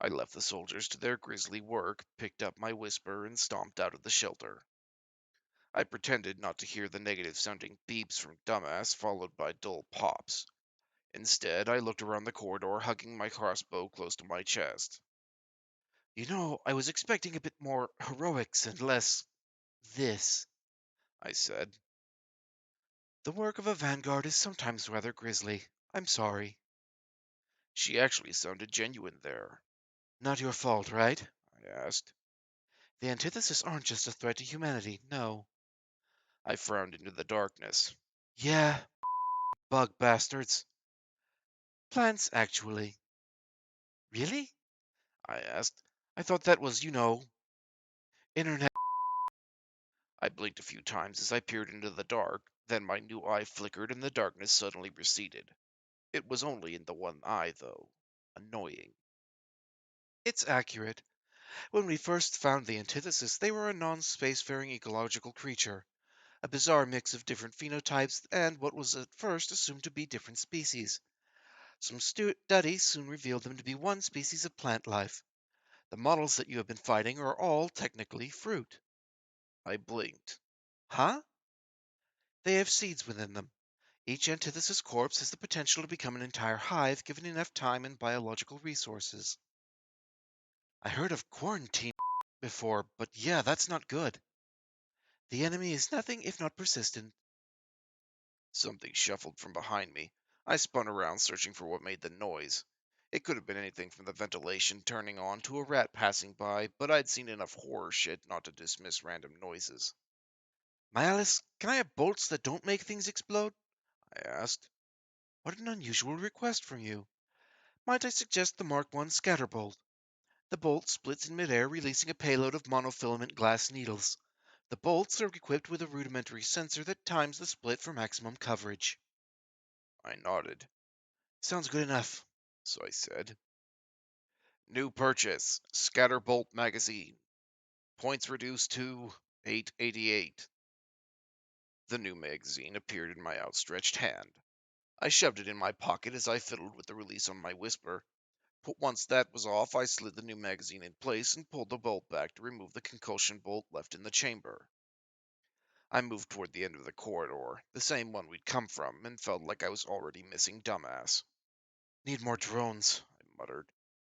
I left the soldiers to their grisly work, picked up my whisper, and stomped out of the shelter. I pretended not to hear the negative-sounding beeps from Dumbass, followed by dull pops. Instead, I looked around the corridor, hugging my crossbow close to my chest. I was expecting a bit more heroics and less this, I said. The work of a vanguard is sometimes rather grisly. I'm sorry. She actually sounded genuine there. Not your fault, right? I asked. The antithesis aren't just a threat to humanity, no. I frowned into the darkness. Yeah, bug bastards. Plants, actually. Really? I asked. I thought that was, internet. I blinked a few times as I peered into the dark, then my new eye flickered and the darkness suddenly receded. It was only in the one eye, though. Annoying. It's accurate. When we first found the antithesis, they were a non-spacefaring ecological creature, a bizarre mix of different phenotypes and what was at first assumed to be different species. Some studies soon revealed them to be one species of plant life. The models that you have been fighting are all technically fruit. I blinked. Huh? They have seeds within them. Each antithesis corpse has the potential to become an entire hive given enough time and biological resources. I heard of quarantine before, but yeah, that's not good. The enemy is nothing if not persistent. Something shuffled from behind me. I spun around, searching for what made the noise. It could have been anything from the ventilation turning on to a rat passing by, but I'd seen enough horror shit not to dismiss random noises. My Alice, can I have bolts that don't make things explode? I asked. What an unusual request from you. Might I suggest the Mark I scatterbolt? The bolt splits in midair, releasing a payload of monofilament glass needles. The bolts are equipped with a rudimentary sensor that times the split for maximum coverage. I nodded. Sounds good enough, so I said. New purchase, Scatterbolt magazine. Points reduced to 888. The new magazine appeared in my outstretched hand. I shoved it in my pocket as I fiddled with the release on my whisper. Once that was off, I slid the new magazine in place and pulled the bolt back to remove the concussion bolt left in the chamber. I moved toward the end of the corridor, the same one we'd come from, and felt like I was already missing Dumbass. Need more drones, I muttered.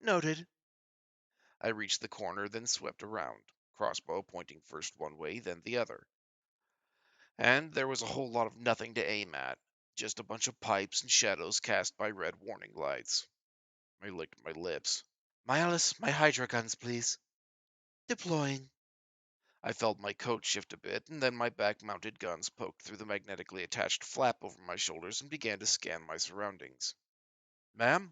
Noted. I reached the corner, then swept around, crossbow pointing first one way, then the other. And there was a whole lot of nothing to aim at, just a bunch of pipes and shadows cast by red warning lights. I licked my lips. Alice, my Hydra guns, please. Deploying. I felt my coat shift a bit, and then my back-mounted guns poked through the magnetically attached flap over my shoulders and began to scan my surroundings. Ma'am?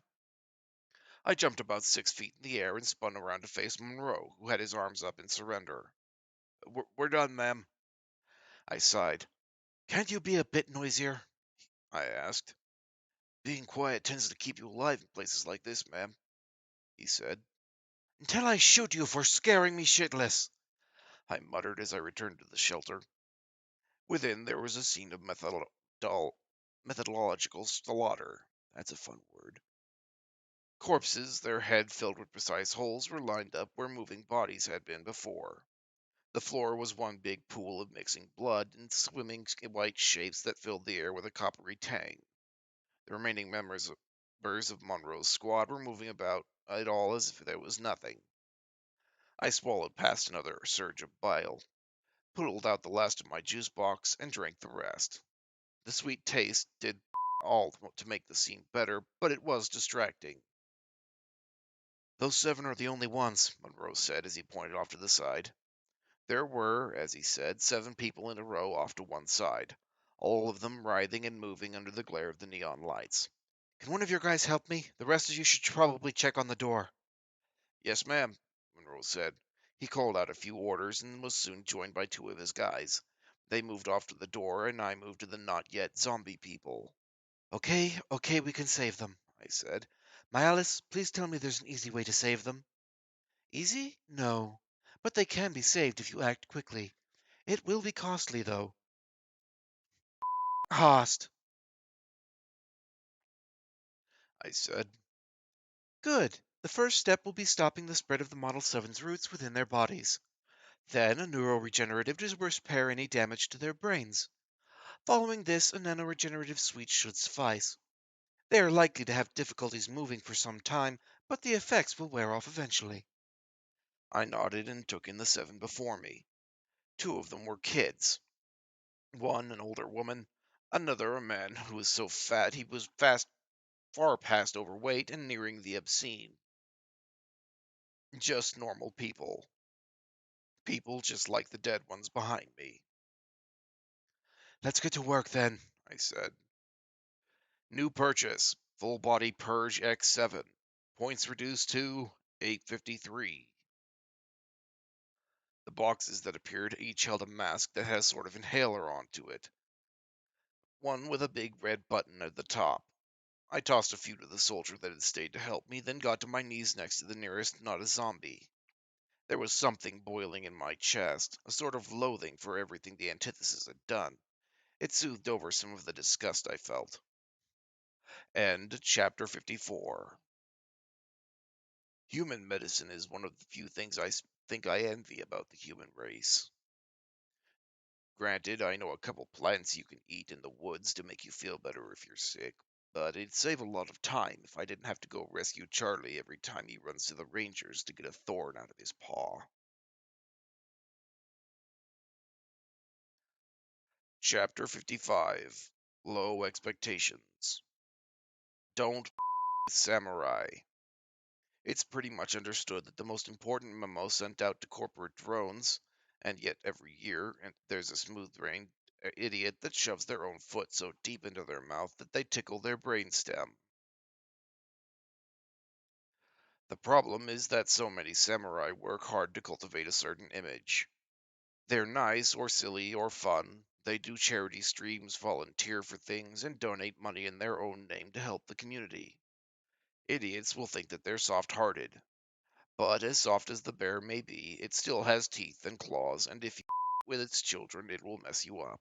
I jumped about 6 feet in the air and spun around to face Monroe, who had his arms up in surrender. We're done, ma'am. I sighed. Can't you be a bit noisier? I asked. Being quiet tends to keep you alive in places like this, ma'am, he said. Until I shoot you for scaring me shitless, I muttered as I returned to the shelter. Within, there was a scene of methodological slaughter. That's a fun word. Corpses, their head filled with precise holes, were lined up where moving bodies had been before. The floor was one big pool of mixing blood and swimming white shapes that filled the air with a coppery tang. The remaining members of Monroe's squad were moving about it all as if there was nothing. I swallowed past another surge of bile, pulled out the last of my juice box, and drank the rest. The sweet taste did all to make the scene better, but it was distracting. Those 7 are the only ones, Monroe said as he pointed off to the side. There were, as he said, 7 people in a row off to one side, all of them writhing and moving under the glare of the neon lights. Can one of your guys help me? The rest of you should probably check on the door. Yes, ma'am, Monroe said. He called out a few orders and was soon joined by 2 of his guys. They moved off to the door, and I moved to the not yet zombie people. Okay, we can save them, I said. Alice, please tell me there's an easy way to save them. Easy? No. But they can be saved if you act quickly. It will be costly, though. Cost, I said. Good. The first step will be stopping the spread of the Model 7's roots within their bodies. Then a neuroregenerative to repair any damage to their brains. Following this, a nanoregenerative suite should suffice. They are likely to have difficulties moving for some time, but the effects will wear off eventually. I nodded and took in the 7 before me. 2 of them were kids. One an older woman, another a man who was so fat he was far past overweight and nearing the obscene. Just normal people. People just like the dead ones behind me. Let's get to work then, I said. New purchase, full body Purge X7. Points reduced to 853. The boxes that appeared each held a mask that had a sort of inhaler onto it. One with a big red button at the top. I tossed a few to the soldier that had stayed to help me, then got to my knees next to the nearest not a zombie. There was something boiling in my chest, a sort of loathing for everything the antithesis had done. It soothed over some of the disgust I felt. End chapter 54. Human medicine is one of the few things I think I envy about the human race. Granted, I know a couple plants you can eat in the woods to make you feel better if you're sick, but it'd save a lot of time if I didn't have to go rescue Charlie every time he runs to the rangers to get a thorn out of his paw. Chapter 55. Low Expectations. Don't with samurai. It's pretty much understood that the most important memo sent out to corporate drones, and yet every year and there's a smooth-brained idiot that shoves their own foot so deep into their mouth that they tickle their brainstem. The problem is that so many samurai work hard to cultivate a certain image. They're nice or silly or fun. They do charity streams, volunteer for things, and donate money in their own name to help the community. Idiots will think that they're soft-hearted. But as soft as the bear may be, it still has teeth and claws, and if you with its children, it will mess you up.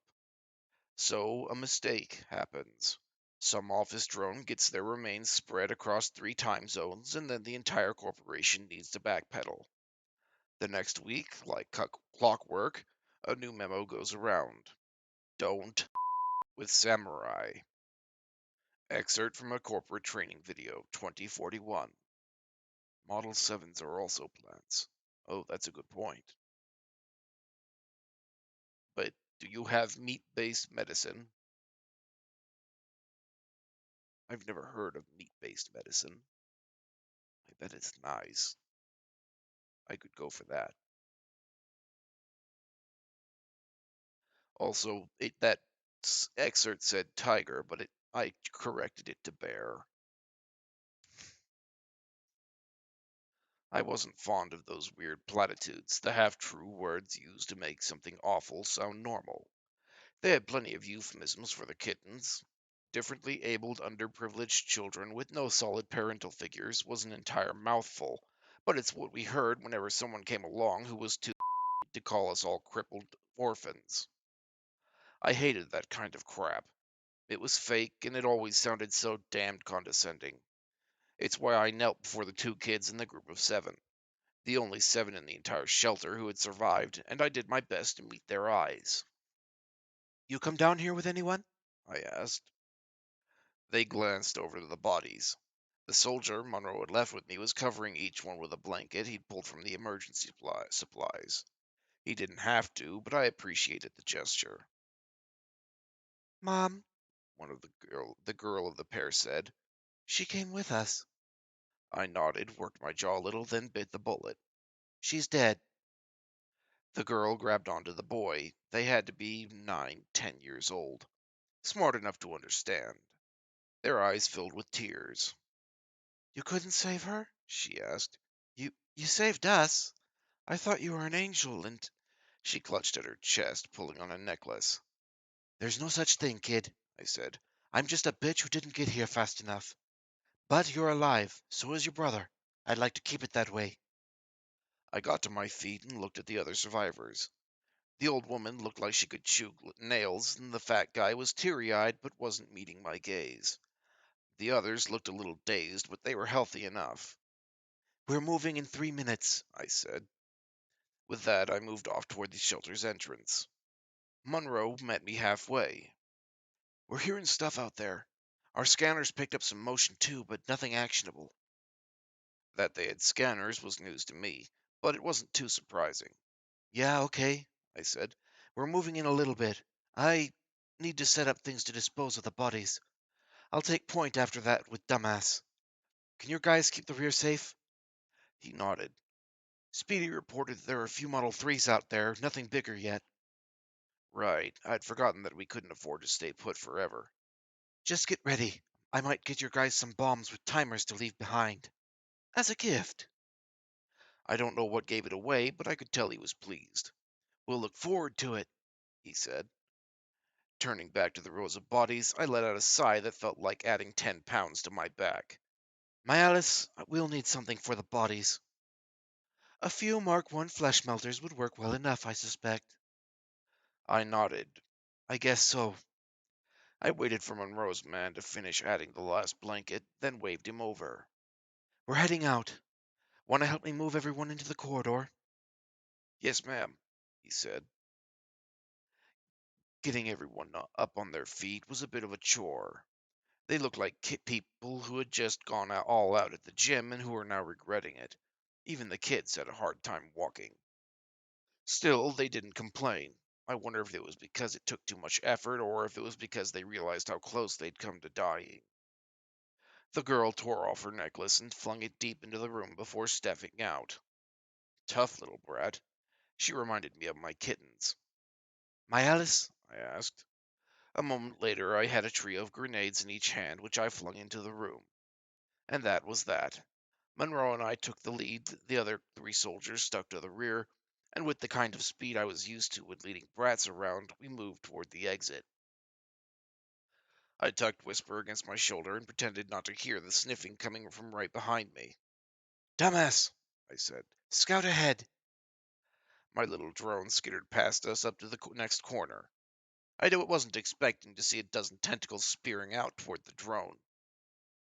So a mistake happens. Some office drone gets their remains spread across 3 time zones, and then the entire corporation needs to backpedal. The next week, like clockwork, a new memo goes around. Don't with samurai. Excerpt from a corporate training video, 2041. Model 7s are also plants. Oh, that's a good point. But do you have meat-based medicine? I've never heard of meat-based medicine. I bet it's nice. I could go for that. Also, that excerpt said tiger, but I corrected it to bear. I wasn't fond of those weird platitudes, the half-true words used to make something awful sound normal. They had plenty of euphemisms for the kittens. Differently abled, underprivileged children with no solid parental figures was an entire mouthful, but it's what we heard whenever someone came along who was too to call us all crippled orphans. I hated that kind of crap. It was fake, and it always sounded so damned condescending. It's why I knelt before the 2 kids in the group of 7, the only 7 in the entire shelter who had survived, and I did my best to meet their eyes. "You come down here with anyone?" I asked. They glanced over to the bodies. The soldier Monroe had left with me was covering each one with a blanket he'd pulled from the emergency supplies. He didn't have to, but I appreciated the gesture. "Mom," one of the girl of the pair said. "She came with us." I nodded, worked my jaw a little, then bit the bullet. "She's dead." The girl grabbed onto the boy. They had to be 9, 10 years old, smart enough to understand. Their eyes filled with tears. "You couldn't save her?" she asked. You saved us. I thought you were an angel, and—" She clutched at her chest, pulling on a necklace. "There's no such thing, kid," I said. "I'm just a bitch who didn't get here fast enough. But you're alive. So is your brother. I'd like to keep it that way." I got to my feet and looked at the other survivors. The old woman looked like she could chew nails, and the fat guy was teary-eyed but wasn't meeting my gaze. The others looked a little dazed, but they were healthy enough. "We're moving in 3 minutes," I said. With that, I moved off toward the shelter's entrance. Monroe met me halfway. "We're hearing stuff out there. Our scanners picked up some motion too, but nothing actionable." That they had scanners was news to me, but it wasn't too surprising. "Yeah, okay," I said. "We're moving in a little bit. I need to set up things to dispose of the bodies. I'll take point after that with Dumbass. Can your guys keep the rear safe?" He nodded. "Speedy reported that there are a few Model 3s out there, nothing bigger yet." Right, I'd forgotten that we couldn't afford to stay put forever. "Just get ready. I might get your guys some bombs with timers to leave behind. As a gift." I don't know what gave it away, but I could tell he was pleased. "We'll look forward to it," he said. Turning back to the rows of bodies, I let out a sigh that felt like adding 10 pounds to my back. "My Alice, we'll need something for the bodies." "A few Mark I flesh melters would work well enough, I suspect." I nodded. "I guess so." I waited for Monroe's man to finish adding the last blanket, then waved him over. "We're heading out. Want to help me move everyone into the corridor?" "Yes, ma'am," he said. Getting everyone up on their feet was a bit of a chore. They looked like people who had just gone all out at the gym and who were now regretting it. Even the kids had a hard time walking. Still, they didn't complain. I wonder if it was because it took too much effort or if it was because they realized how close they'd come to dying. The girl tore off her necklace and flung it deep into the room before stepping out. Tough little brat. She reminded me of my kittens. "My Alice?" I asked. A moment later, I had a trio of grenades in each hand, which I flung into the room. And that was that. Monroe and I took the lead, the other 3 soldiers stuck to the rear, and with the kind of speed I was used to when leading brats around, we moved toward the exit. I tucked Whisper against my shoulder and pretended not to hear the sniffing coming from right behind me. "Dumbass!" I said. Scout ahead. My little drone skittered past us up to the next corner. I wasn't expecting to see a dozen tentacles spearing out toward the drone.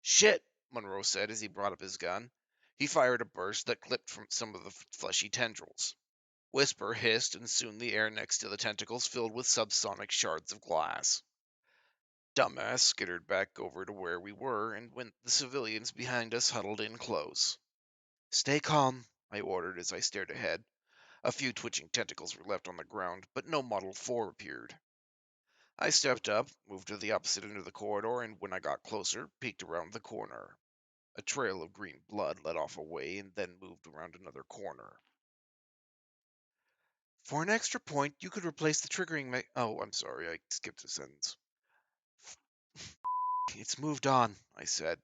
Shit, Monroe said as he brought up his gun. He fired a burst that clipped from some of the fleshy tendrils. Whisper hissed, and soon the air next to the tentacles filled with subsonic shards of glass. Dumbass skittered back over to where we were, and when the civilians behind us huddled in close. Stay calm, I ordered as I stared ahead. A few twitching tentacles were left on the ground, but no Model 4 appeared. I stepped up, moved to the opposite end of the corridor, and when I got closer, peeked around the corner. A trail of green blood led off away and then moved around another corner. For an extra point, you could replace the triggering Oh, I'm sorry, I skipped a sentence. It's moved on, I said.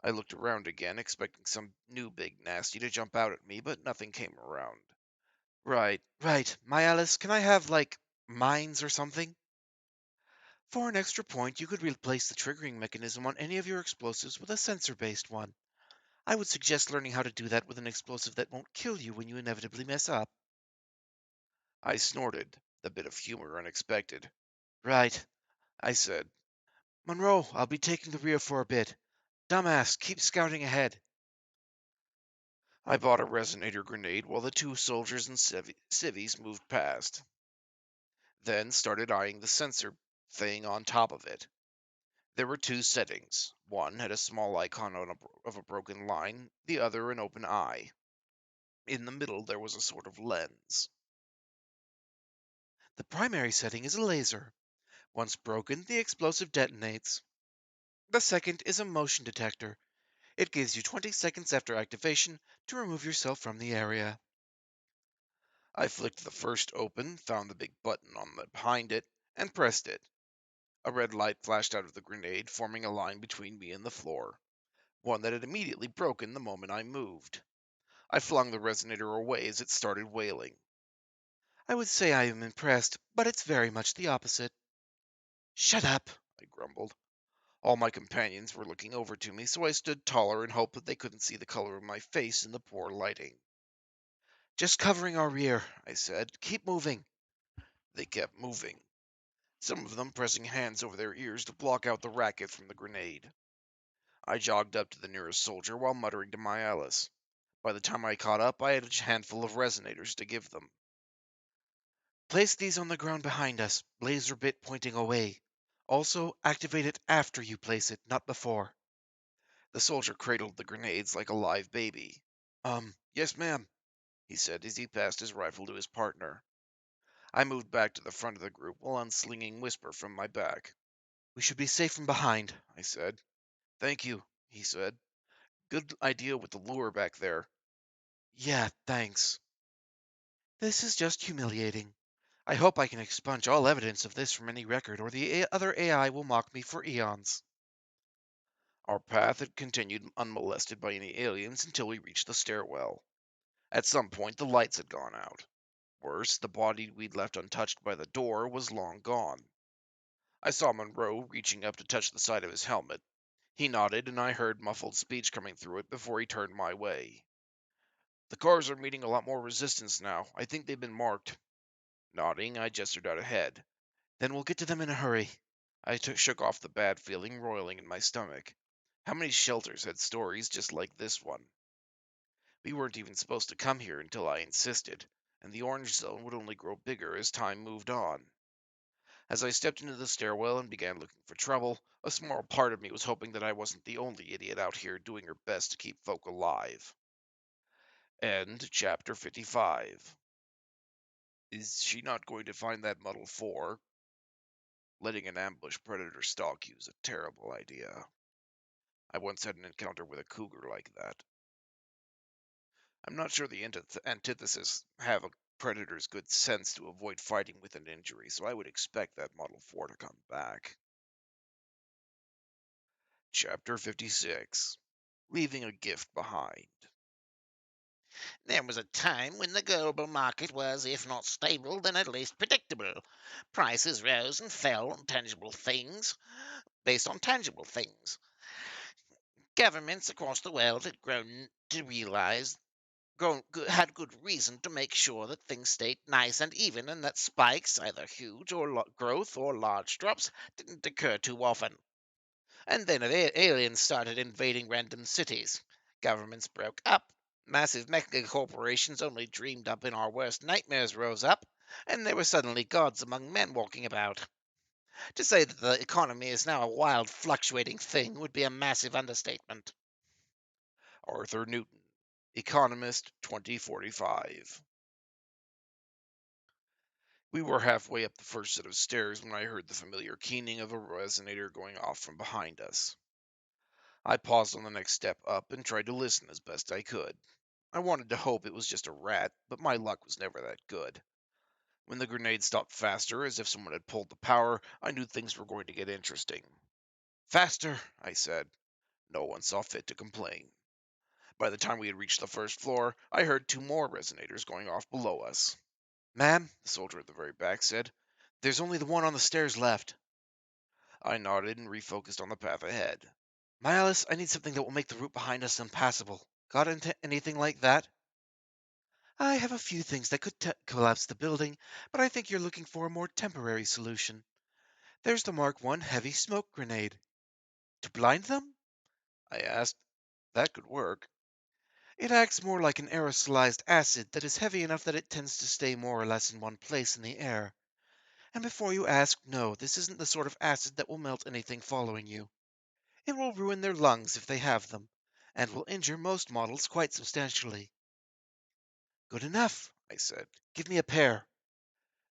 I looked around again, expecting some new big nasty to jump out at me, but nothing came around. Right. My Alice, can I have, mines or something? For an extra point, you could replace the triggering mechanism on any of your explosives with a sensor-based one. I would suggest learning how to do that with an explosive that won't kill you when you inevitably mess up. I snorted, the bit of humor unexpected. Right, I said. Monroe, I'll be taking the rear for a bit. Dumbass, keep scouting ahead. I bought a resonator grenade while the two soldiers and civvies moved past, then started eyeing the sensor thing on top of it. There were two settings. One had a small icon of a broken line, the other an open eye. In the middle, there was a sort of lens. The primary setting is a laser. Once broken, the explosive detonates. The second is a motion detector. It gives you 20 seconds after activation to remove yourself from the area. I flicked the first open, found the big button behind it, and pressed it. A red light flashed out of the grenade, forming a line between me and the floor, one that had immediately broken the moment I moved. I flung the resonator away as it started wailing. I would say I am impressed, but it's very much the opposite. Shut up, I grumbled. All my companions were looking over to me, so I stood taller and hoped that they couldn't see the color of my face in the poor lighting. Just covering our rear, I said. Keep moving. They kept moving, some of them pressing hands over their ears to block out the racket from the grenade. I jogged up to the nearest soldier while muttering to my Alice. By the time I caught up, I had a handful of resonators to give them. Place these on the ground behind us, laser bit pointing away. Also, activate it after you place it, not before. The soldier cradled the grenades like a live baby. Yes, ma'am, he said as he passed his rifle to his partner. I moved back to the front of the group while unslinging Whisper from my back. We should be safe from behind, I said. Thank you, he said. Good idea with the lure back there. Yeah, thanks. This is just humiliating. I hope I can expunge all evidence of this from any record, or the other AI will mock me for eons. Our path had continued unmolested by any aliens until we reached the stairwell. At some point, the lights had gone out. Worse, the body we'd left untouched by the door was long gone. I saw Monroe reaching up to touch the side of his helmet. He nodded, and I heard muffled speech coming through it before he turned my way. The cars are meeting a lot more resistance now. I think they've been marked. Nodding, I gestured out ahead. Then we'll get to them in a hurry. I shook off the bad feeling roiling in my stomach. How many shelters had stories just like this one? We weren't even supposed to come here until I insisted, and the orange zone would only grow bigger as time moved on. As I stepped into the stairwell and began looking for trouble, a small part of me was hoping that I wasn't the only idiot out here doing her best to keep folk alive. End chapter 55. Is she not going to find that Model 4? Letting an ambush predator stalk you is a terrible idea. I once had an encounter with a cougar like that. I'm not sure the antithesis have a predator's good sense to avoid fighting with an injury, so I would expect that Model 4 to come back. Chapter 56. Leaving a gift behind. There was a time when the global market was, if not stable, then at least predictable. Prices rose and fell on tangible things, based on tangible things. Governments across the world had grown to realize had good reason to make sure that things stayed nice and even and that spikes, either huge or growth or large drops, didn't occur too often. And then aliens started invading random cities. Governments broke up. Massive mega corporations only dreamed up in our worst nightmares rose up, and there were suddenly gods among men walking about. To say that the economy is now a wild, fluctuating thing would be a massive understatement. Arthur Newton, Economist 2045. We were halfway up the first set of stairs when I heard the familiar keening of a resonator going off from behind us. I paused on the next step up and tried to listen as best I could. I wanted to hope it was just a rat, but my luck was never that good. When the grenade stopped faster, as if someone had pulled the power, I knew things were going to get interesting. Faster, I said. No one saw fit to complain. By the time we had reached the first floor, I heard two more resonators going off below us. Ma'am, the soldier at the very back said, there's only the one on the stairs left. I nodded and refocused on the path ahead. My Alice, I need something that will make the route behind us impassable. Got anything like that? I have a few things that could collapse the building, but I think you're looking for a more temporary solution. There's the Mark I heavy smoke grenade. To blind them? I asked. That could work. It acts more like an aerosolized acid that is heavy enough that it tends to stay more or less in one place in the air. And before you ask, no, this isn't the sort of acid that will melt anything following you. It will ruin their lungs if they have them, and will injure most models quite substantially. Good enough, I said. Give me a pair.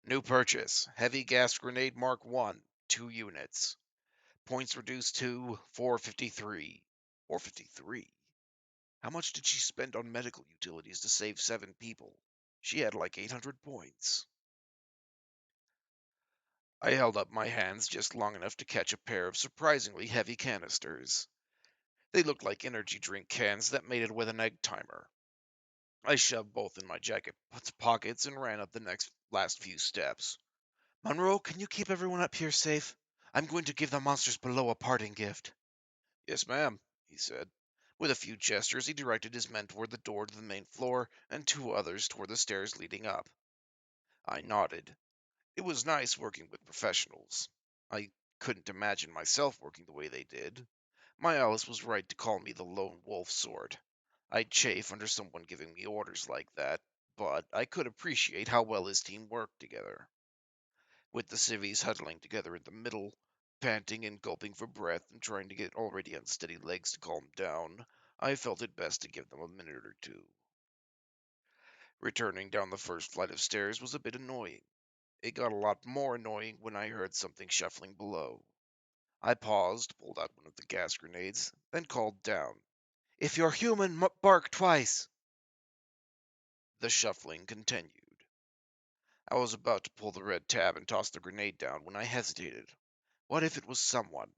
New purchase. Heavy gas grenade Mark I, 2 units. Points reduced to 453. 453? How much did she spend on medical utilities to save 7 people? She had like 800 points. I held up my hands just long enough to catch a pair of surprisingly heavy canisters. They looked like energy drink cans that mated with an egg timer. I shoved both in my jacket pockets and ran up the last few steps. Monroe, can you keep everyone up here safe? I'm going to give the monsters below a parting gift. Yes, ma'am, he said. With a few gestures, he directed his men toward the door to the main floor and 2 others toward the stairs leading up. I nodded. It was nice working with professionals. I couldn't imagine myself working the way they did. My Alice was right to call me the lone wolf sort. I'd chafe under someone giving me orders like that, but I could appreciate how well his team worked together. With the civvies huddling together in the middle, panting and gulping for breath and trying to get already unsteady legs to calm down, I felt it best to give them a minute or two. Returning down the first flight of stairs was a bit annoying. It got a lot more annoying when I heard something shuffling below. I paused, pulled out one of the gas grenades, then called down. If you're human, bark twice! The shuffling continued. I was about to pull the red tab and toss the grenade down when I hesitated. What if it was someone?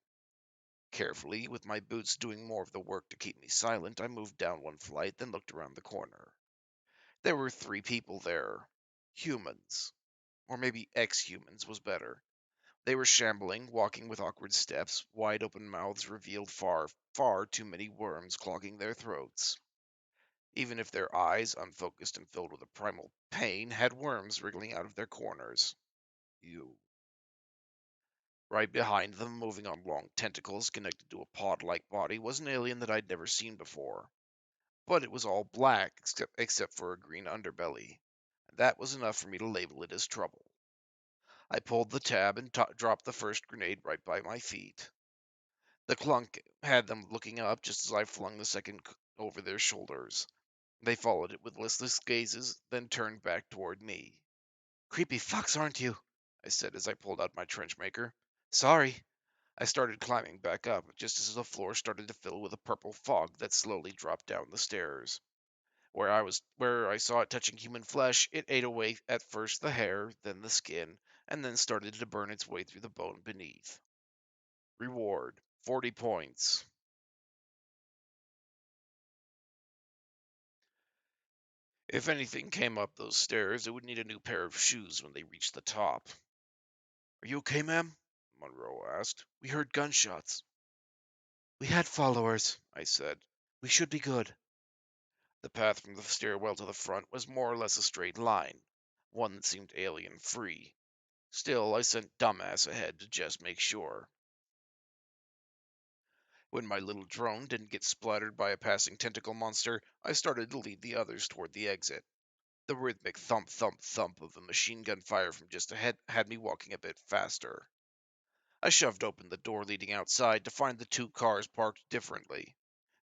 Carefully, with my boots doing more of the work to keep me silent, I moved down one flight, then looked around the corner. There were 3 people there. Humans. Or maybe ex-humans was better. They were shambling, walking with awkward steps, wide open mouths revealed far, far too many worms clogging their throats. Even if their eyes, unfocused and filled with a primal pain, had worms wriggling out of their corners. You. Right behind them, moving on long tentacles connected to a pod-like body, was an alien that I'd never seen before. But it was all black, except for a green underbelly. That was enough for me to label it as trouble. I pulled the tab and dropped the first grenade right by my feet. The clunk had them looking up just as I flung the second over their shoulders. They followed it with listless gazes, then turned back toward me. Creepy fucks, aren't you? I said as I pulled out my trench maker. Sorry. I started climbing back up, just as the floor started to fill with a purple fog that slowly dropped down the stairs. Where I saw it touching human flesh, it ate away at first the hair, then the skin, and then started to burn its way through the bone beneath. Reward 40 points. If anything came up those stairs, it would need a new pair of shoes when they reached the top. Are you okay, ma'am? Monroe asked. We heard gunshots. We had followers, I said. We should be good. The path from the stairwell to the front was more or less a straight line, one that seemed alien-free. Still, I sent Dumbass ahead to just make sure. When my little drone didn't get splattered by a passing tentacle monster, I started to lead the others toward the exit. The rhythmic thump thump thump of the machine gun fire from just ahead had me walking a bit faster. I shoved open the door leading outside to find the two cars parked differently.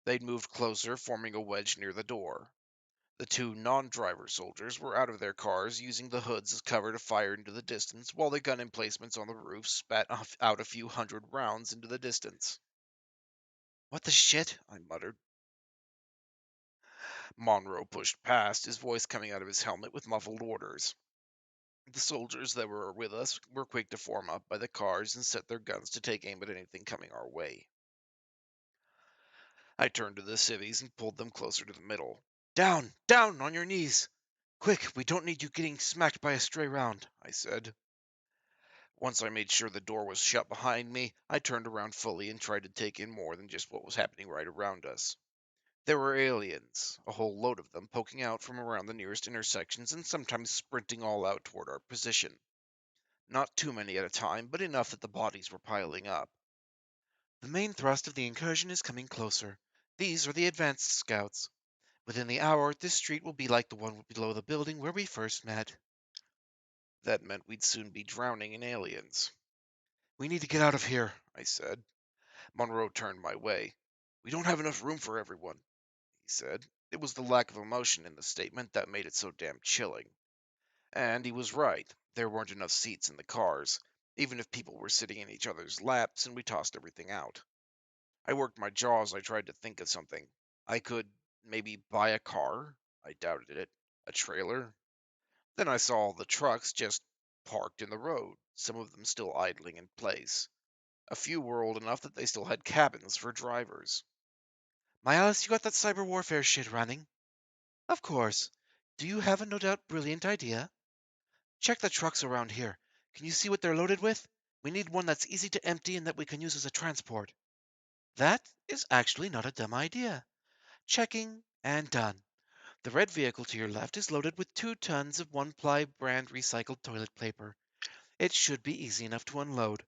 They'd moved closer, forming a wedge near the door. The two non-driver soldiers were out of their cars, using the hoods as cover to fire into the distance, while the gun emplacements on the roof spat out a few hundred rounds into the distance. "What the shit?" I muttered. Monroe pushed past, his voice coming out of his helmet with muffled orders. The soldiers that were with us were quick to form up by the cars and set their guns to take aim at anything coming our way. I turned to the civvies and pulled them closer to the middle. "Down! Down! On your knees! Quick, we don't need you getting smacked by a stray round," I said. Once I made sure the door was shut behind me, I turned around fully and tried to take in more than just what was happening right around us. There were aliens, a whole load of them, poking out from around the nearest intersections and sometimes sprinting all out toward our position. Not too many at a time, but enough that the bodies were piling up. "The main thrust of the incursion is coming closer. These are the advanced scouts. Within the hour, this street will be like the one below the building where we first met." That meant we'd soon be drowning in aliens. "We need to get out of here," I said. Monroe turned my way. "We don't have enough room for everyone," he said. It was the lack of emotion in the statement that made it so damn chilling. And he was right. There weren't enough seats in the cars, even if people were sitting in each other's laps and we tossed everything out. I worked my jaw as I tried to think of something. I could maybe buy a car? I doubted it. A trailer? Then I saw all the trucks just parked in the road, some of them still idling in place. A few were old enough that they still had cabins for drivers. "My Alice, you got that cyber warfare shit running?" "Of course. Do you have a no doubt brilliant idea?" "Check the trucks around here. Can you see what they're loaded with? We need one that's easy to empty and that we can use as a transport." "That is actually not a dumb idea. Checking and done. The red vehicle to your left is loaded with 2 tons of one-ply brand recycled toilet paper. It should be easy enough to unload."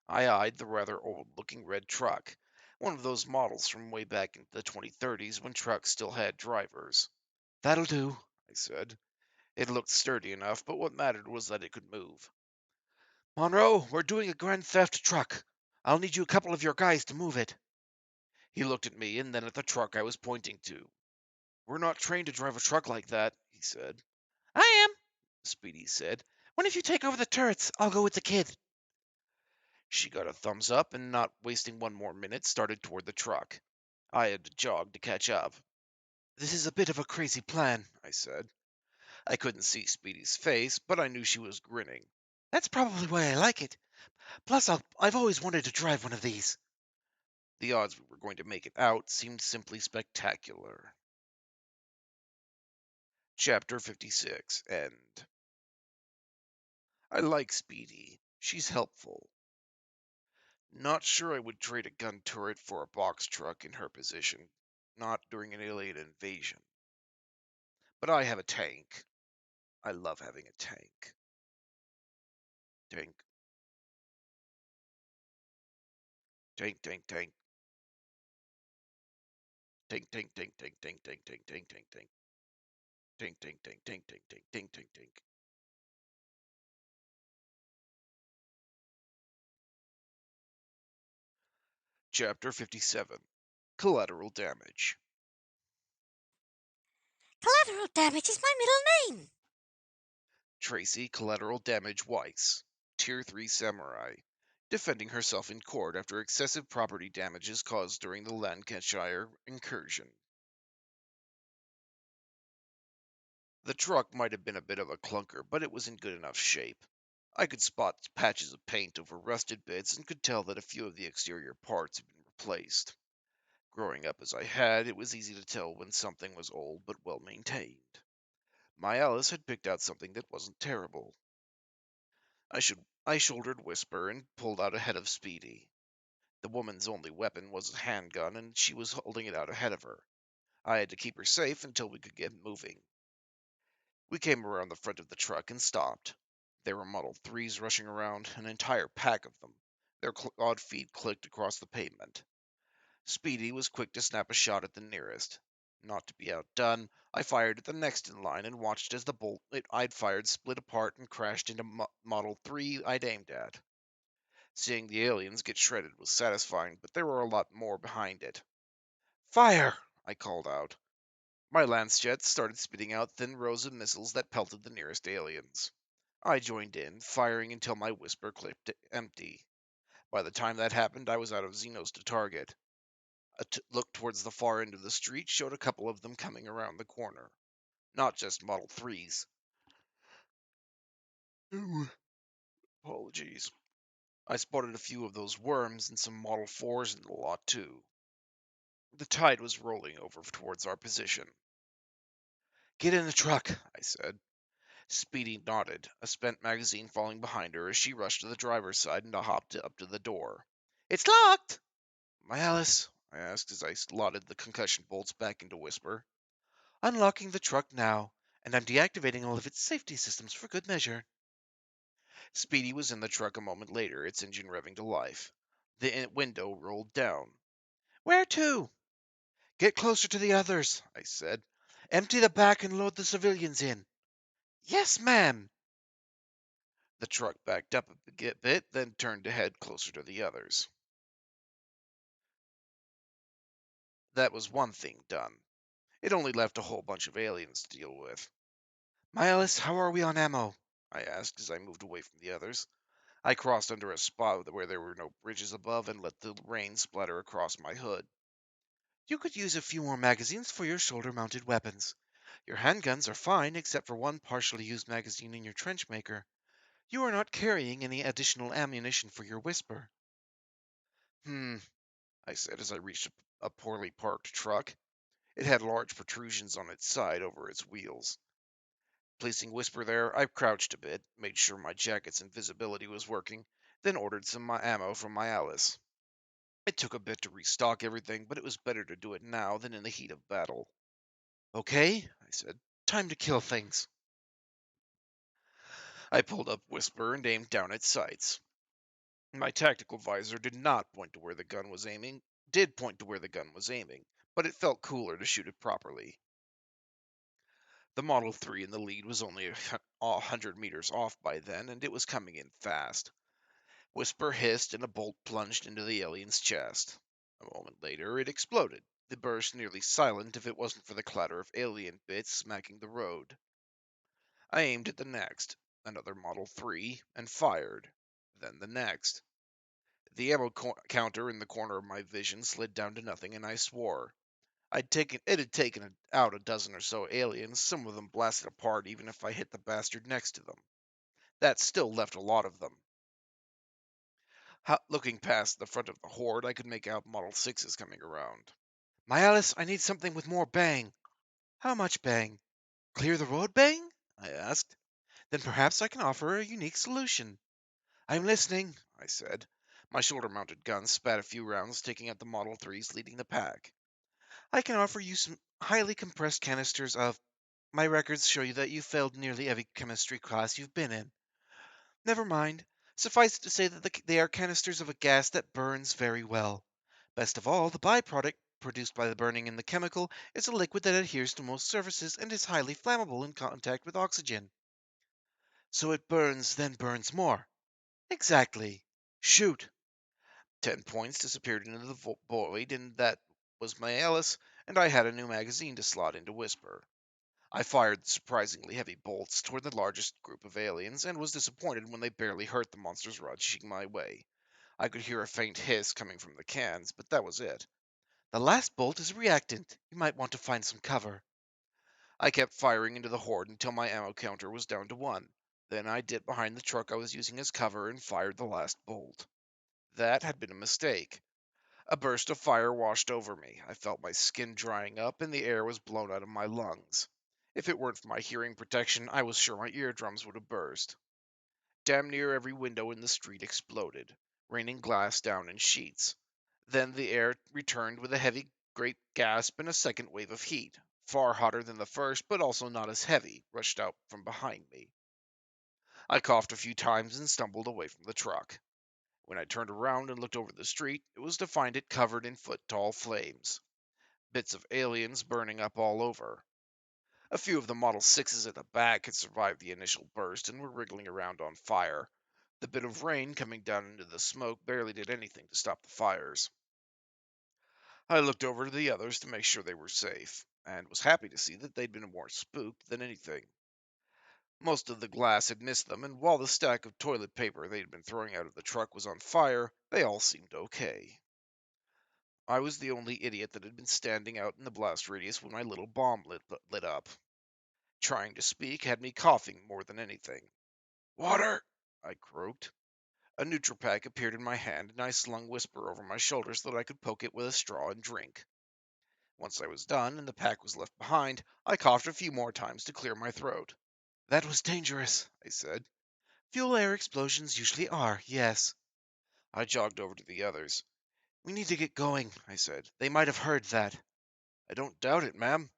I eyed the rather old-looking red truck, one of those models from way back in the 2030s when trucks still had drivers. "That'll do," I said. It looked sturdy enough, but what mattered was that it could move. "Monroe, we're doing a grand theft truck. I'll need you a couple of your guys to move it." He looked at me and then at the truck I was pointing to. "We're not trained to drive a truck like that," he said. "I am," Speedy said. "When if you take over the turrets, I'll go with the kid." She got a thumbs up and, not wasting one more minute, started toward the truck. I had to jog to catch up. "This is a bit of a crazy plan," I said. I couldn't see Speedy's face, but I knew she was grinning. "That's probably why I like it. Plus, I've always wanted to drive one of these." The odds we were going to make it out seemed simply spectacular. Chapter 56 End. I like Speedy. She's helpful. Not sure I would trade a gun turret for a box truck in her position. Not during an alien invasion. But I have a tank. I love having a tank. Tank, tank, tank, tank. Tank, tank, tank, tank, tank, tank, tank, tank, tank, tank. Tank, tank, tank, tank, tank, tank, tank, tank, tank. Chapter 57 Collateral Damage. Collateral damage is my middle name. Tracy Collateral Damage Weiss, Tier 3 Samurai, defending herself in court after excessive property damages caused during the Lancashire incursion. The truck might have been a bit of a clunker, but it was in good enough shape. I could spot patches of paint over rusted bits and could tell that a few of the exterior parts had been replaced. Growing up as I had, it was easy to tell when something was old but well maintained. My Alice had picked out something that wasn't terrible. I shouldered Whisper and pulled out ahead of Speedy. The woman's only weapon was a handgun, and she was holding it out ahead of her. I had to keep her safe until we could get moving. We came around the front of the truck and stopped. There were Model 3s rushing around, an entire pack of them. Their clawed feet clicked across the pavement. Speedy was quick to snap a shot at the nearest. Not to be outdone, I fired at the next in line and watched as the bolt I'd fired split apart and crashed into Model 3 I'd aimed at. Seeing the aliens get shredded was satisfying, but there were a lot more behind it. Fire! I called out. My lance jets started spitting out thin rows of missiles that pelted the nearest aliens. I joined in, firing until my whisper clipped empty. By the time that happened, I was out of Xenos to target. A look towards the far end of the street showed a couple of them coming around the corner. Not just Model 3s. Ooh, apologies. I spotted a few of those worms and some Model 4s in the lot, too. The tide was rolling over towards our position. Get in the truck, I said. Speedy nodded, a spent magazine falling behind her as she rushed to the driver's side and I hopped up to the door. It's locked! My Alice, I asked as I slotted the concussion bolts back into Whisper. Unlocking the truck now, and I'm deactivating all of its safety systems for good measure. Speedy was in the truck a moment later, its engine revving to life. The window rolled down. Where to? Get closer to the others, I said. Empty the back and load the civilians in. Yes, ma'am. The truck backed up a bit, then turned to head closer to the others. That was one thing done. It only left a whole bunch of aliens to deal with. Miles, how are we on ammo? I asked as I moved away from the others. I crossed under a spot where there were no bridges above and let the rain splatter across my hood. You could use a few more magazines for your shoulder-mounted weapons. Your handguns are fine except for one partially used magazine in your trench maker. You are not carrying any additional ammunition for your Whisper. I said as I reached a poorly parked truck. It had large protrusions on its side over its wheels. Placing Whisper there, I crouched a bit, made sure my jacket's invisibility was working, then ordered some ammo from my Alice. It took a bit to restock everything, but it was better to do it now than in the heat of battle. Okay, I said. Time to kill things. I pulled up Whisper and aimed down its sights. My tactical visor did not point to where the gun was aiming, but it felt cooler to shoot it properly. The Model 3 in the lead was only 100 meters off by then, and it was coming in fast. Whisper hissed and a bolt plunged into the alien's chest. A moment later, it exploded, the burst nearly silent if it wasn't for the clatter of alien bits smacking the road. I aimed at the next, another Model 3, and fired. Then the next. The ammo counter in the corner of my vision slid down to nothing, and I swore. It had taken out a dozen or so aliens, some of them blasted apart even if I hit the bastard next to them. That still left a lot of them. Looking past the front of the horde, I could make out Model 6s coming around. My Alice, I need something with more bang. How much bang? Clear the road bang? I asked. Then perhaps I can offer a unique solution. I'm listening, I said. My shoulder-mounted gun spat a few rounds, taking out the Model 3s leading the pack. I can offer you some highly compressed canisters of... My records show you that you failed nearly every chemistry class you've been in. Never mind. Suffice it to say that they are canisters of a gas that burns very well. Best of all, the byproduct produced by the burning in the chemical is a liquid that adheres to most surfaces and is highly flammable in contact with oxygen. So it burns, then burns more. Exactly. Shoot. 10 points disappeared into the void, and that was my Alice, and I had a new magazine to slot into Whisper. I fired the surprisingly heavy bolts toward the largest group of aliens, and was disappointed when they barely hurt the monsters rushing my way. I could hear a faint hiss coming from the cans, but that was it. The last bolt is a reactant. You might want to find some cover. I kept firing into the horde until my ammo counter was down to 1. Then I dipped behind the truck I was using as cover and fired the last bolt. That had been a mistake. A burst of fire washed over me. I felt my skin drying up and the air was blown out of my lungs. If it weren't for my hearing protection, I was sure my eardrums would have burst. Damn near every window in the street exploded, raining glass down in sheets. Then the air returned with a heavy great gasp and a second wave of heat, far hotter than the first, but also not as heavy, rushed out from behind me. I coughed a few times and stumbled away from the truck. When I turned around and looked over the street, it was to find it covered in foot-tall flames, bits of aliens burning up all over. A few of the Model 6s at the back had survived the initial burst and were wriggling around on fire. The bit of rain coming down into the smoke barely did anything to stop the fires. I looked over to the others to make sure they were safe, and was happy to see that they'd been more spooked than anything. Most of the glass had missed them, and while the stack of toilet paper they'd been throwing out of the truck was on fire, they all seemed okay. I was the only idiot that had been standing out in the blast radius when my little bomb lit up. Trying to speak had me coughing more than anything. "Water!" I croaked. A NeutraPack appeared in my hand, and I slung Whisper over my shoulder so that I could poke it with a straw and drink. Once I was done and the pack was left behind, I coughed a few more times to clear my throat. "That was dangerous," I said. "Fuel air explosions usually are, yes." I jogged over to the others. "We need to get going," I said. "They might have heard that." "I don't doubt it, ma'am,"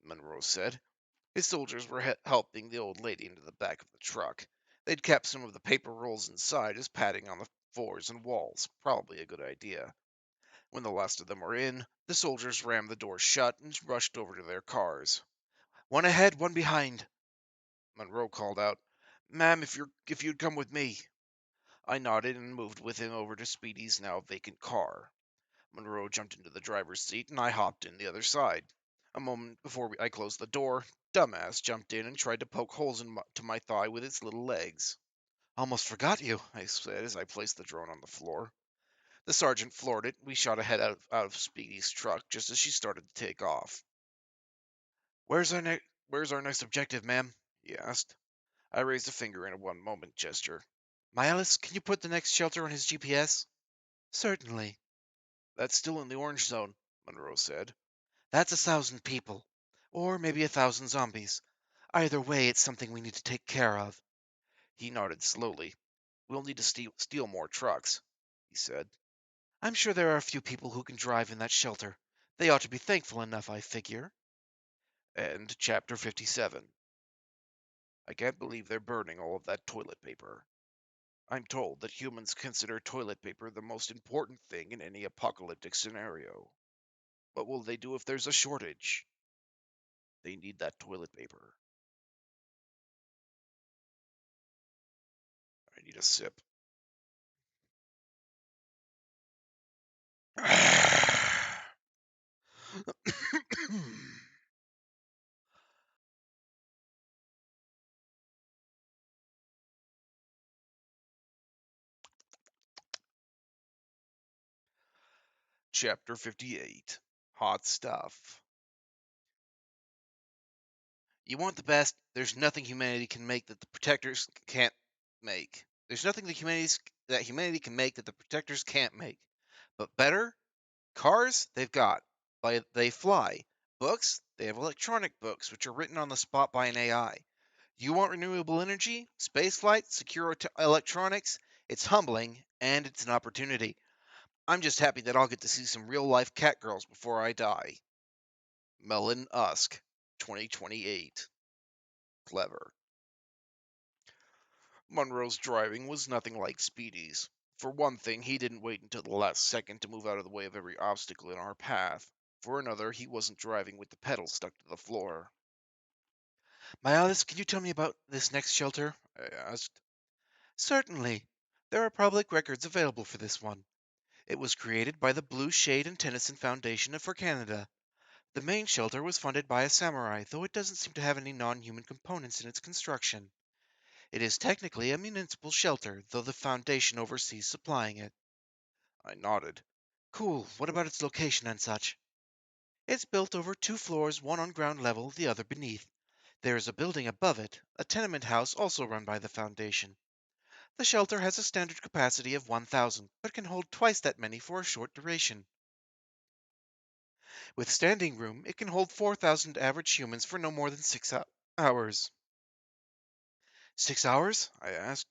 Monroe said. His soldiers were helping the old lady into the back of the truck. They'd kept some of the paper rolls inside as padding on the floors and walls, probably a good idea. When the last of them were in, the soldiers rammed the doors shut and rushed over to their cars. "One ahead, one behind," Monroe called out. "Ma'am, if you'd come with me." I nodded and moved with him over to Speedy's now vacant car. Monroe jumped into the driver's seat and I hopped in the other side. A moment before I closed the door, Dumbass jumped in and tried to poke holes into my thigh with its little legs. "Almost forgot you," I said as I placed the drone on the floor. The sergeant floored it. We shot ahead out of Speedy's truck just as she started to take off. Where's our next objective, ma'am?" he asked. I raised a finger in a one-moment gesture. "Miles, can you put the next shelter on his GPS?" "Certainly." "That's still in the orange zone," Monroe said. "That's 1,000 people. Or maybe 1,000 zombies. Either way, it's something we need to take care of." He nodded slowly. "We'll need to steal more trucks," he said. "I'm sure there are a few people who can drive in that shelter. They ought to be thankful enough, I figure." And Chapter 57. I can't believe they're burning all of that toilet paper. I'm told that humans consider toilet paper the most important thing in any apocalyptic scenario. What will they do if there's a shortage? They need that toilet paper. I need a sip. Chapter 58. Hot Stuff. You want the best? There's nothing humanity can make that the protectors can't make. There's nothing that humanity can make that the protectors can't make. But better? Cars? They've got. They fly. Books? They have electronic books, which are written on the spot by an AI. You want renewable energy? Spaceflight? Secure electronics? It's humbling, and it's an opportunity. I'm just happy that I'll get to see some real-life cat girls before I die. Melon Usk, 2028. Clever. Monroe's driving was nothing like Speedy's. For one thing, he didn't wait until the last second to move out of the way of every obstacle in our path. For another, he wasn't driving with the pedal stuck to the floor. "Miles, can you tell me about this next shelter?" I asked. "Certainly. There are public records available for this one. It was created by the Blue Shade and Tennyson Foundation for Canada. The main shelter was funded by a samurai, though it doesn't seem to have any non-human components in its construction. It is technically a municipal shelter, though the Foundation oversees supplying it." I nodded. "Cool. What about its location and such?" "It's built over 2 floors, one on ground level, the other beneath. There is a building above it, a tenement house also run by the Foundation. The shelter has a standard capacity of 1,000, but can hold twice that many for a short duration. With standing room, it can hold 4,000 average humans for no more than 6 hours. 6 hours? I asked.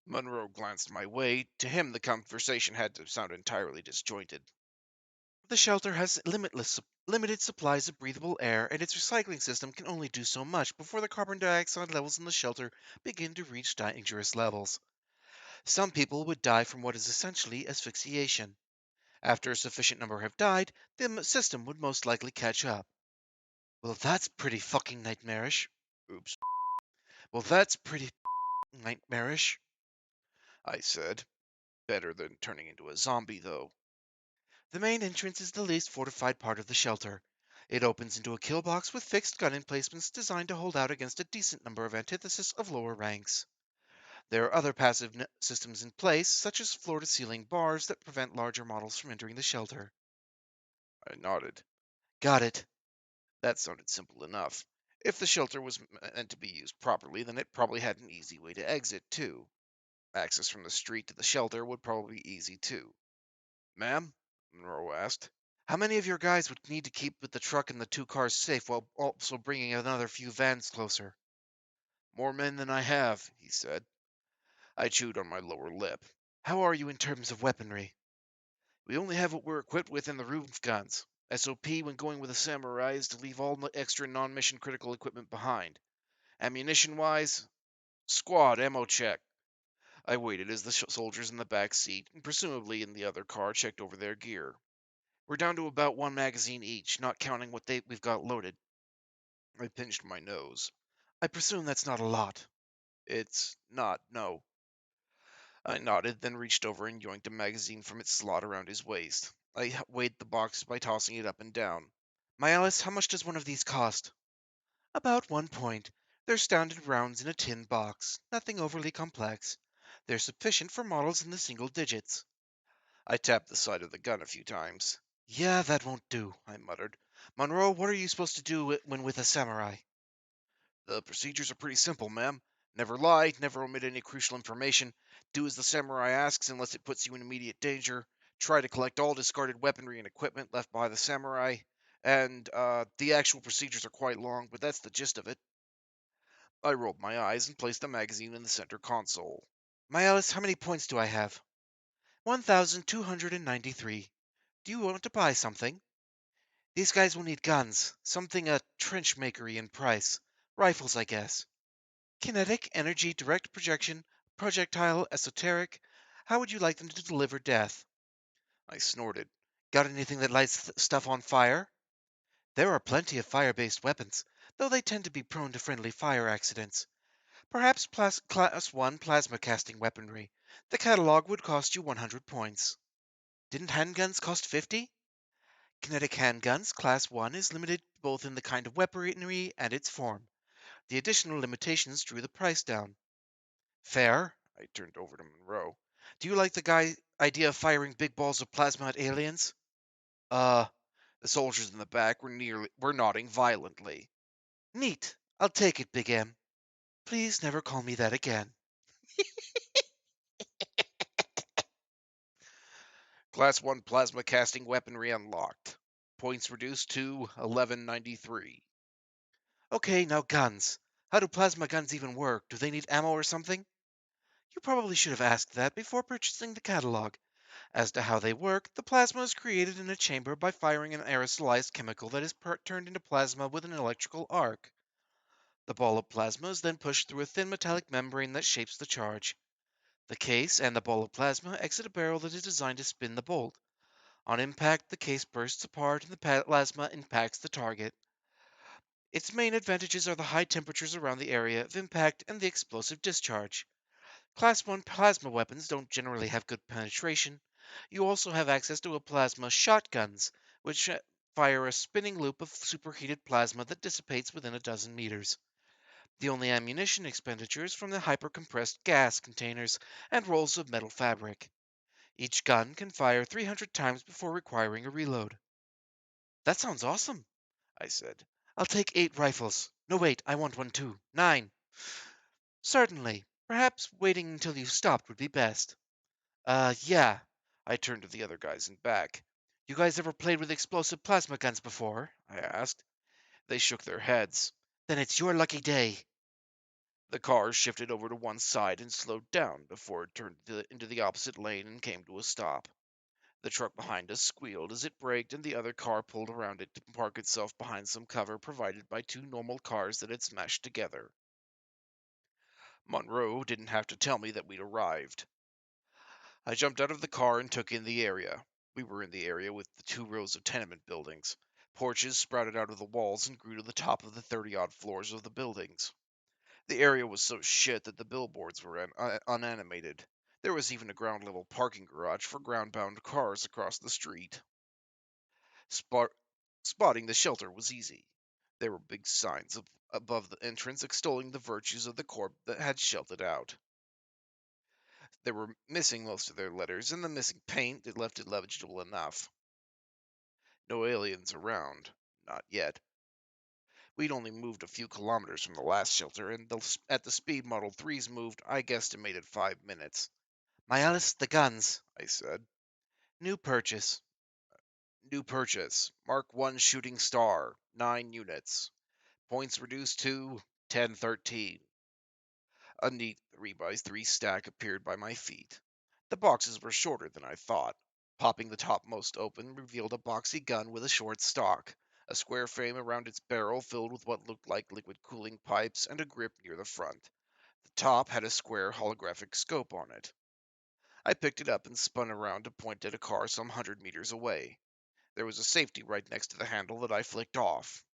Monroe glanced my way. To him, the conversation had to sound entirely disjointed. The shelter has limited supplies of breathable air, and its recycling system can only do so much before the carbon dioxide levels in the shelter begin to reach dangerous levels. Some people would die from what is essentially asphyxiation. After a sufficient number have died, the system would most likely catch up. Well, that's pretty fucking nightmarish. Oops. Well, that's pretty nightmarish, I said. Better than turning into a zombie, though. The main entrance is the least fortified part of the shelter. It opens into a kill box with fixed gun emplacements designed to hold out against a decent number of antithesis of lower ranks. There are other passive systems in place, such as floor-to-ceiling bars that prevent larger models from entering the shelter. I nodded. Got it. That sounded simple enough. If the shelter was meant to be used properly, then it probably had an easy way to exit, too. Access from the street to the shelter would probably be easy, too. Ma'am? Monroe asked. How many of your guys would need to keep the truck and the 2 cars safe while also bringing another few vans closer? More men than I have, he said. I chewed on my lower lip. How are you in terms of weaponry? We only have what we're equipped with in the roof guns. SOP when going with a samurai is to leave all extra non-mission critical equipment behind. Ammunition-wise, squad ammo check. I waited as the soldiers in the back seat, and presumably in the other car, checked over their gear. We're down to about 1 magazine each, not counting what we've got loaded. I pinched my nose. I presume that's not a lot. It's not, no. I nodded, then reached over and yoinked a magazine from its slot around his waist. I weighed the box by tossing it up and down. My Alice, how much does one of these cost? About 1 point. They're standard rounds in a tin box. Nothing overly complex. They're sufficient for models in the single digits. I tapped the side of the gun a few times. Yeah, that won't do, I muttered. Monroe, what are you supposed to do when with a samurai? The procedures are pretty simple, ma'am. Never lie, never omit any crucial information. Do as the samurai asks unless it puts you in immediate danger. Try to collect all discarded weaponry and equipment left by the samurai. And, the actual procedures are quite long, but that's the gist of it. I rolled my eyes and placed the magazine in the center console. My Alice, how many points do I have? 1,293. Do you want to buy something? These guys will need guns. Something a trench makery in price. Rifles, I guess. Kinetic, energy, direct projection, projectile, esoteric. How would you like them to deliver death? I snorted. Got anything that lights stuff on fire? There are plenty of fire-based weapons, though they tend to be prone to friendly fire accidents. Perhaps Class 1 plasma casting weaponry. The catalog would cost you 100 points. Didn't handguns cost 50? Kinetic handguns, Class 1, is limited both in the kind of weaponry and its form. The additional limitations drew the price down. Fair. I turned over to Monroe. Do you like the idea of firing big balls of plasma at aliens? The soldiers in the back were nodding violently. Neat. I'll take it, Big M. Please never call me that again. Class 1 plasma casting weaponry unlocked. Points reduced to 1193. Okay, now guns. How do plasma guns even work? Do they need ammo or something? You probably should have asked that before purchasing the catalog. As to how they work, the plasma is created in a chamber by firing an aerosolized chemical that is turned into plasma with an electrical arc. The ball of plasma is then pushed through a thin metallic membrane that shapes the charge. The case and the ball of plasma exit a barrel that is designed to spin the bolt. On impact, the case bursts apart and the plasma impacts the target. Its main advantages are the high temperatures around the area of impact and the explosive discharge. Class 1 plasma weapons don't generally have good penetration. You also have access to plasma shotguns, which fire a spinning loop of superheated plasma that dissipates within a dozen meters. The only ammunition expenditure is from the hypercompressed gas containers and rolls of metal fabric. Each gun can fire 300 times before requiring a reload. That sounds awesome, I said. I'll take 8 rifles. No, wait, I want one too. 9. Certainly. Perhaps waiting until you stopped would be best. Yeah. I turned to the other guys in back. You guys ever played with explosive plasma guns before? I asked. They shook their heads. Then it's your lucky day. The car shifted over to one side and slowed down before it turned into the opposite lane and came to a stop. The truck behind us squealed as it braked, and the other car pulled around it to park itself behind some cover provided by two normal cars that had smashed together. Monroe didn't have to tell me that we'd arrived. I jumped out of the car and took in the area. We were in the area with the 2 rows of tenement buildings. Porches sprouted out of the walls and grew to the top of the 30-odd floors of the buildings. The area was so shit that the billboards were unanimated. There was even a ground-level parking garage for ground-bound cars across the street. Spotting the shelter was easy. There were big signs above the entrance extolling the virtues of the corp that had shelled it out. They were missing most of their letters, and the missing paint had left it legible enough. No aliens around. Not yet. We'd only moved a few kilometers from the last shelter, and at the speed Model 3s moved, I guesstimated 5 minutes. "My Alice, the guns," I said. "New purchase." "New purchase. Mark 1 shooting star. 9 units. Points reduced to 1013. A neat 3x3 stack appeared by my feet. The boxes were shorter than I thought. Popping the topmost open revealed a boxy gun with a short stock, a square frame around its barrel filled with what looked like liquid cooling pipes, and a grip near the front. The top had a square holographic scope on it. I picked it up and spun around to point at a car some 100 meters away. There was a safety right next to the handle that I flicked off.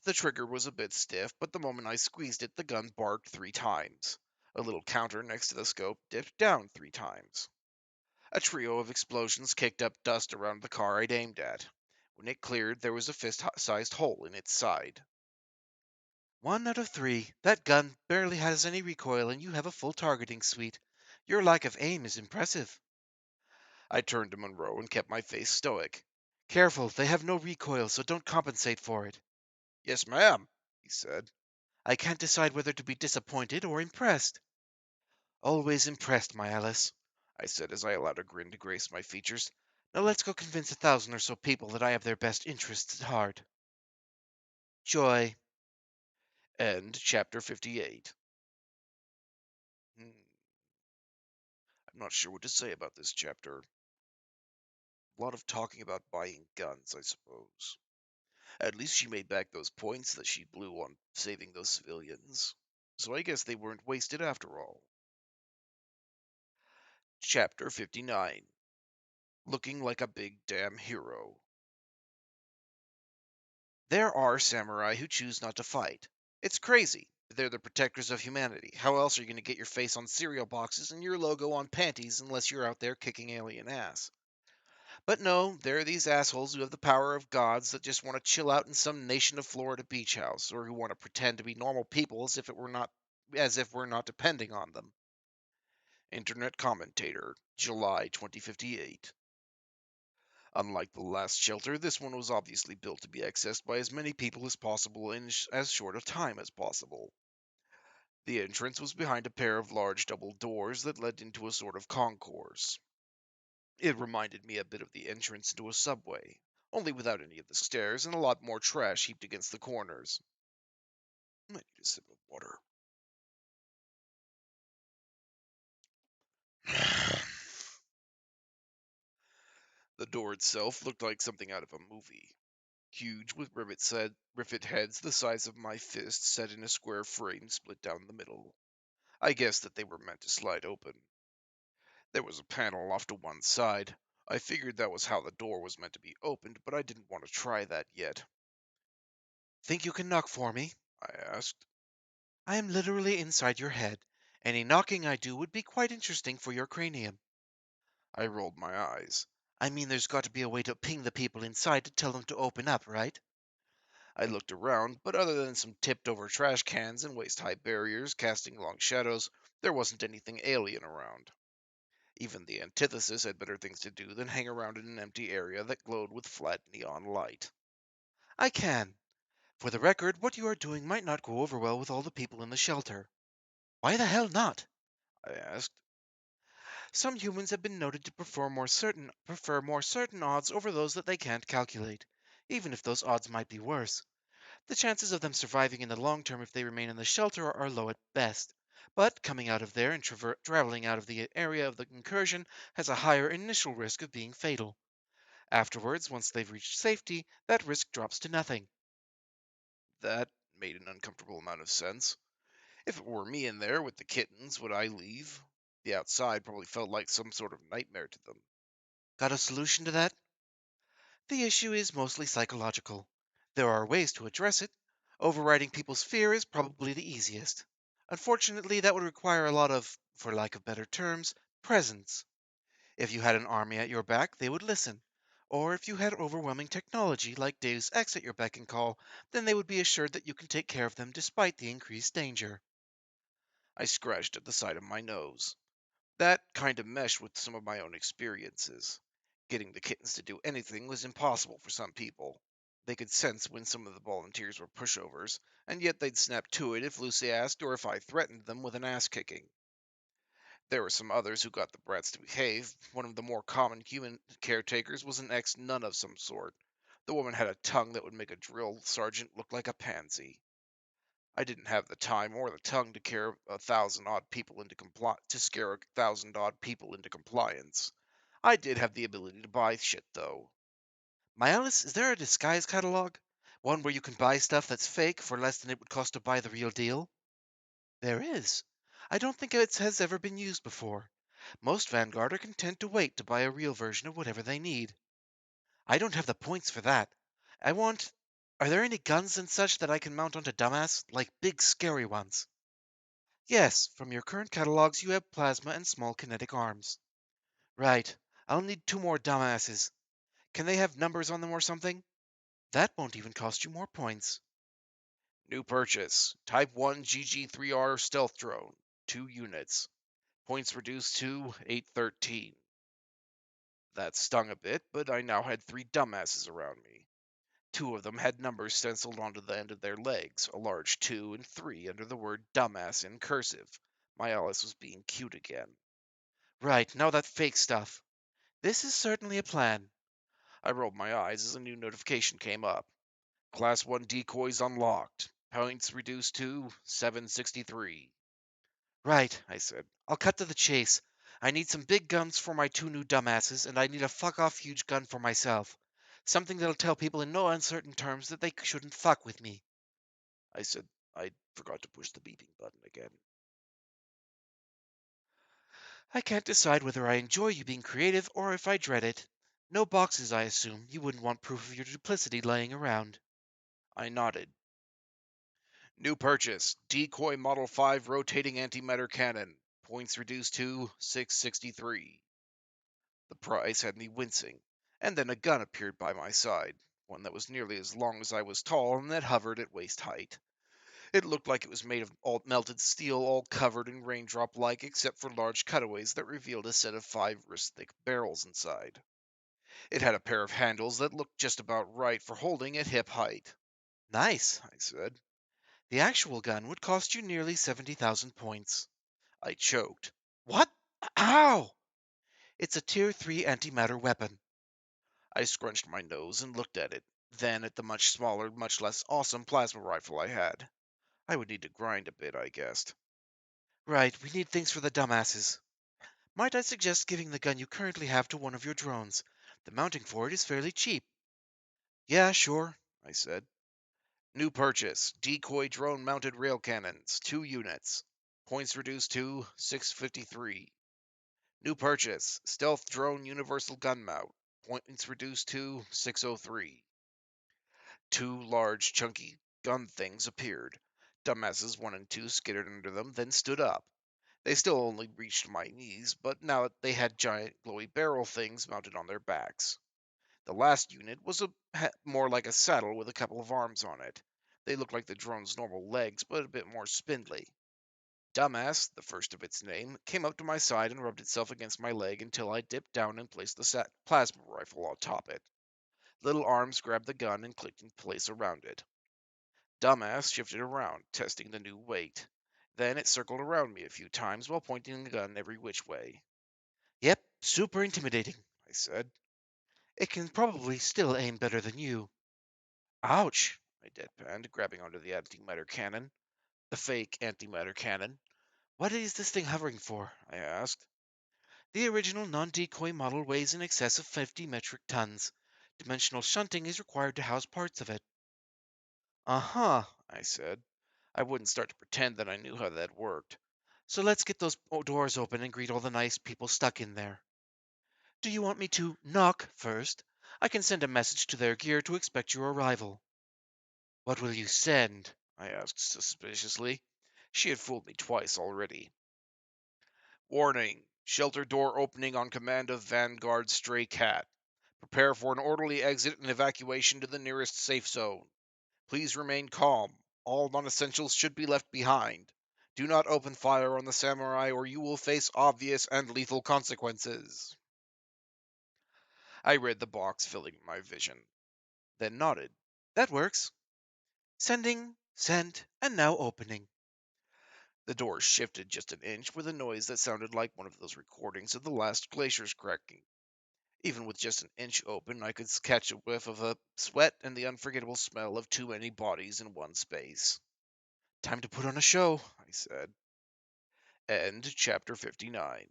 The trigger was a bit stiff, but the moment I squeezed it, the gun barked 3 times. A little counter next to the scope dipped down 3 times. A trio of explosions kicked up dust around the car I'd aimed at. When it cleared, there was a fist-sized hole in its side. "1 out of 3. That gun barely has any recoil, and you have a full targeting suite. Your lack of aim is impressive." I turned to Monroe and kept my face stoic. "Careful, they have no recoil, so don't compensate for it." "Yes, ma'am," he said. "I can't decide whether to be disappointed or impressed." "Always impressed, my Alice," I said as I allowed a grin to grace my features. "Now let's go convince 1,000 or so people that I have their best interests at heart." Joy. End chapter 58. I'm not sure what to say about this chapter. A lot of talking about buying guns, I suppose. At least she made back those points that she blew on saving those civilians. So I guess they weren't wasted after all. Chapter 59. Looking like a big damn hero. There are samurai who choose not to fight. It's crazy. They're the protectors of humanity. How else are you going to get your face on cereal boxes and your logo on panties unless you're out there kicking alien ass? But no, there are these assholes who have the power of gods that just want to chill out in some nation of Florida beach house, or who want to pretend to be normal people as if we're not depending on them. Internet commentator, July 2058. Unlike the last shelter, this one was obviously built to be accessed by as many people as possible in as short a time as possible. The entrance was behind a pair of large double doors that led into a sort of concourse. It reminded me a bit of the entrance into a subway, only without any of the stairs and a lot more trash heaped against the corners. I need a sip of water. The door itself looked like something out of a movie. Huge, with rivet heads the size of my fist set in a square frame split down the middle. I guessed that they were meant to slide open. There was a panel off to one side. I figured that was how the door was meant to be opened, but I didn't want to try that yet. "Think you can knock for me?" I asked. "I am literally inside your head. Any knocking I do would be quite interesting for your cranium." I rolled my eyes. "I mean, there's got to be a way to ping the people inside to tell them to open up, right?" I looked around, but other than some tipped-over trash cans and waist-high barriers casting long shadows, there wasn't anything alien around. Even the antithesis had better things to do than hang around in an empty area that glowed with flat neon light. "I can. For the record, what you are doing might not go over well with all the people in the shelter." "Why the hell not?" I asked. "Some humans have been noted to prefer more certain odds over those that they can't calculate, even if those odds might be worse. The chances of them surviving in the long term if they remain in the shelter are low at best, But coming out of there and traveling out of the area of the incursion has a higher initial risk of being fatal. Afterwards, once they've reached safety, that risk drops to nothing. That made an uncomfortable amount of sense. If it were me in there with the kittens, would I leave? The outside probably felt like some sort of nightmare to them. Got a solution to that? The issue is mostly psychological. There are ways to address it. Overriding people's fear is probably the easiest. Unfortunately, that would require a lot of, for lack of better terms, presence. If you had an army at your back, they would listen. Or if you had overwhelming technology like Deus Ex at your beck and call, then they would be assured that you can take care of them despite the increased danger. I scratched at the side of my nose. That kind of meshed with some of my own experiences. Getting the kittens to do anything was impossible for some people. They could sense when some of the volunteers were pushovers, and yet they'd snap to it if Lucy asked or if I threatened them with an ass kicking. There were some others who got the brats to behave. One of the more common human caretakers was an ex-nun of some sort. The woman had a tongue that would make a drill sergeant look like a pansy. I didn't have the time or the tongue to care a thousand odd people into to scare 1,000 odd people into compliance. I did have the ability to buy shit though. Miles, is there a disguise catalog? One where you can buy stuff that's fake for less than it would cost to buy the real deal? There is. I don't think it has ever been used before. Most Vanguard are content to wait to buy a real version of whatever they need. I don't have the points for that. I want. Are there any guns and such that I can mount onto Dumbass, like big scary ones? Yes, from your current catalogs you have plasma and small kinetic arms. Right. I'll need 2 more Dumbasses. Can they have numbers on them or something? That won't even cost you more points. New purchase. Type 1 GG3R stealth drone. 2 units. Points reduced to 813. That stung a bit, but I now had 3 dumbasses around me. 2 of them had numbers stenciled onto the end of their legs, a large 2 and 3 under the word dumbass in cursive. My Alice was being cute again. Right, now that fake stuff. This is certainly a plan. I rolled my eyes as a new notification came up. Class 1 decoys unlocked. Points reduced to 763. Right, I said. I'll cut to the chase. I need some big guns for my 2 new dumbasses, and I need a fuck-off huge gun for myself. Something that'll tell people in no uncertain terms that they shouldn't fuck with me. I said I forgot to push the beeping button again. I can't decide whether I enjoy you being creative or if I dread it. No boxes, I assume. You wouldn't want proof of your duplicity laying around. I nodded. New purchase. Decoy Model 5 rotating antimatter cannon. Points reduced to 663. The price had me wincing, and then a gun appeared by my side, one that was nearly as long as I was tall and that hovered at waist height. It looked like it was made of all melted steel, all covered in raindrop-like, except for large cutaways that revealed a set of 5 wrist-thick barrels inside. It had a pair of handles that looked just about right for holding at hip height. Nice. I said. The actual gun would cost you nearly 70,000 points. I choked. What? Ow! It's a Tier 3 antimatter weapon. I scrunched my nose and looked at it, then at the much smaller, much less awesome plasma rifle I had. I would need to grind a bit, I guessed. Right, we need things for the dumbasses. Might I suggest giving the gun you currently have to one of your drones? The mounting for it is fairly cheap. Yeah, sure, I said. New purchase. Decoy drone mounted rail cannons. 2 units. Points reduced to 653. New purchase. Stealth drone universal gun mount. Points reduced to 603. 2 large, chunky gun things appeared. Dumbasses 1 and 2 skittered under them, then stood up. They still only reached my knees, but now they had giant, glowy barrel things mounted on their backs. The last unit was more like a saddle with a couple of arms on it. They looked like the drone's normal legs, but a bit more spindly. Dumbass, the first of its name, came up to my side and rubbed itself against my leg until I dipped down and placed the plasma rifle atop it. Little arms grabbed the gun and clicked in place around it. Dumbass shifted around, testing the new weight. Then it circled around me a few times while pointing the gun every which way. Yep, super intimidating. I said. It can probably still aim better than you. Ouch, I deadpanned, grabbing onto the antimatter cannon. The fake antimatter cannon. What is this thing hovering for? I asked. The original non-decoy model weighs in excess of 50 metric tons. Dimensional shunting is required to house parts of it. Uh-huh, I said. I wouldn't start to pretend that I knew how that worked. So let's get those doors open and greet all the nice people stuck in there. Do you want me to knock first? I can send a message to their gear to expect your arrival. What will you send? I asked suspiciously. She had fooled me twice already. Warning. Shelter door opening on command of Vanguard Stray Cat. Prepare for an orderly exit and evacuation to the nearest safe zone. Please remain calm. All non-essentials should be left behind. Do not open fire on the samurai or you will face obvious and lethal consequences. I read the box filling my vision, then nodded. That works. Sending, sent, and now opening. The door shifted just an inch with a noise that sounded like one of those recordings of the last glaciers cracking. Even with just an inch open, I could catch a whiff of a sweat and the unforgettable smell of too many bodies in one space. Time to put on a show, I said. End chapter 59.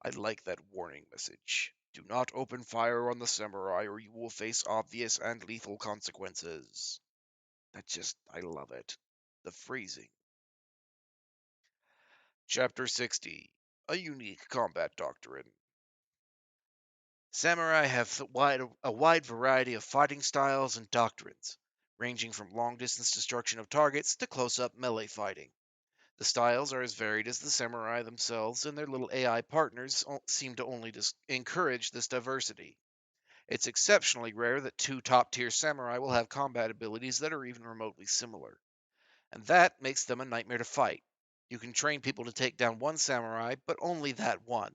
I like that warning message. Do not open fire on the samurai or you will face obvious and lethal consequences. I love it. The phrasing. Chapter 60. A unique combat doctrine. Samurai have a wide variety of fighting styles and doctrines, ranging from long-distance destruction of targets to close-up melee fighting. The styles are as varied as the samurai themselves, and their little AI partners seem to only encourage this diversity. It's exceptionally rare that two top-tier samurai will have combat abilities that are even remotely similar, and that makes them a nightmare to fight. You can train people to take down one samurai, but only that one.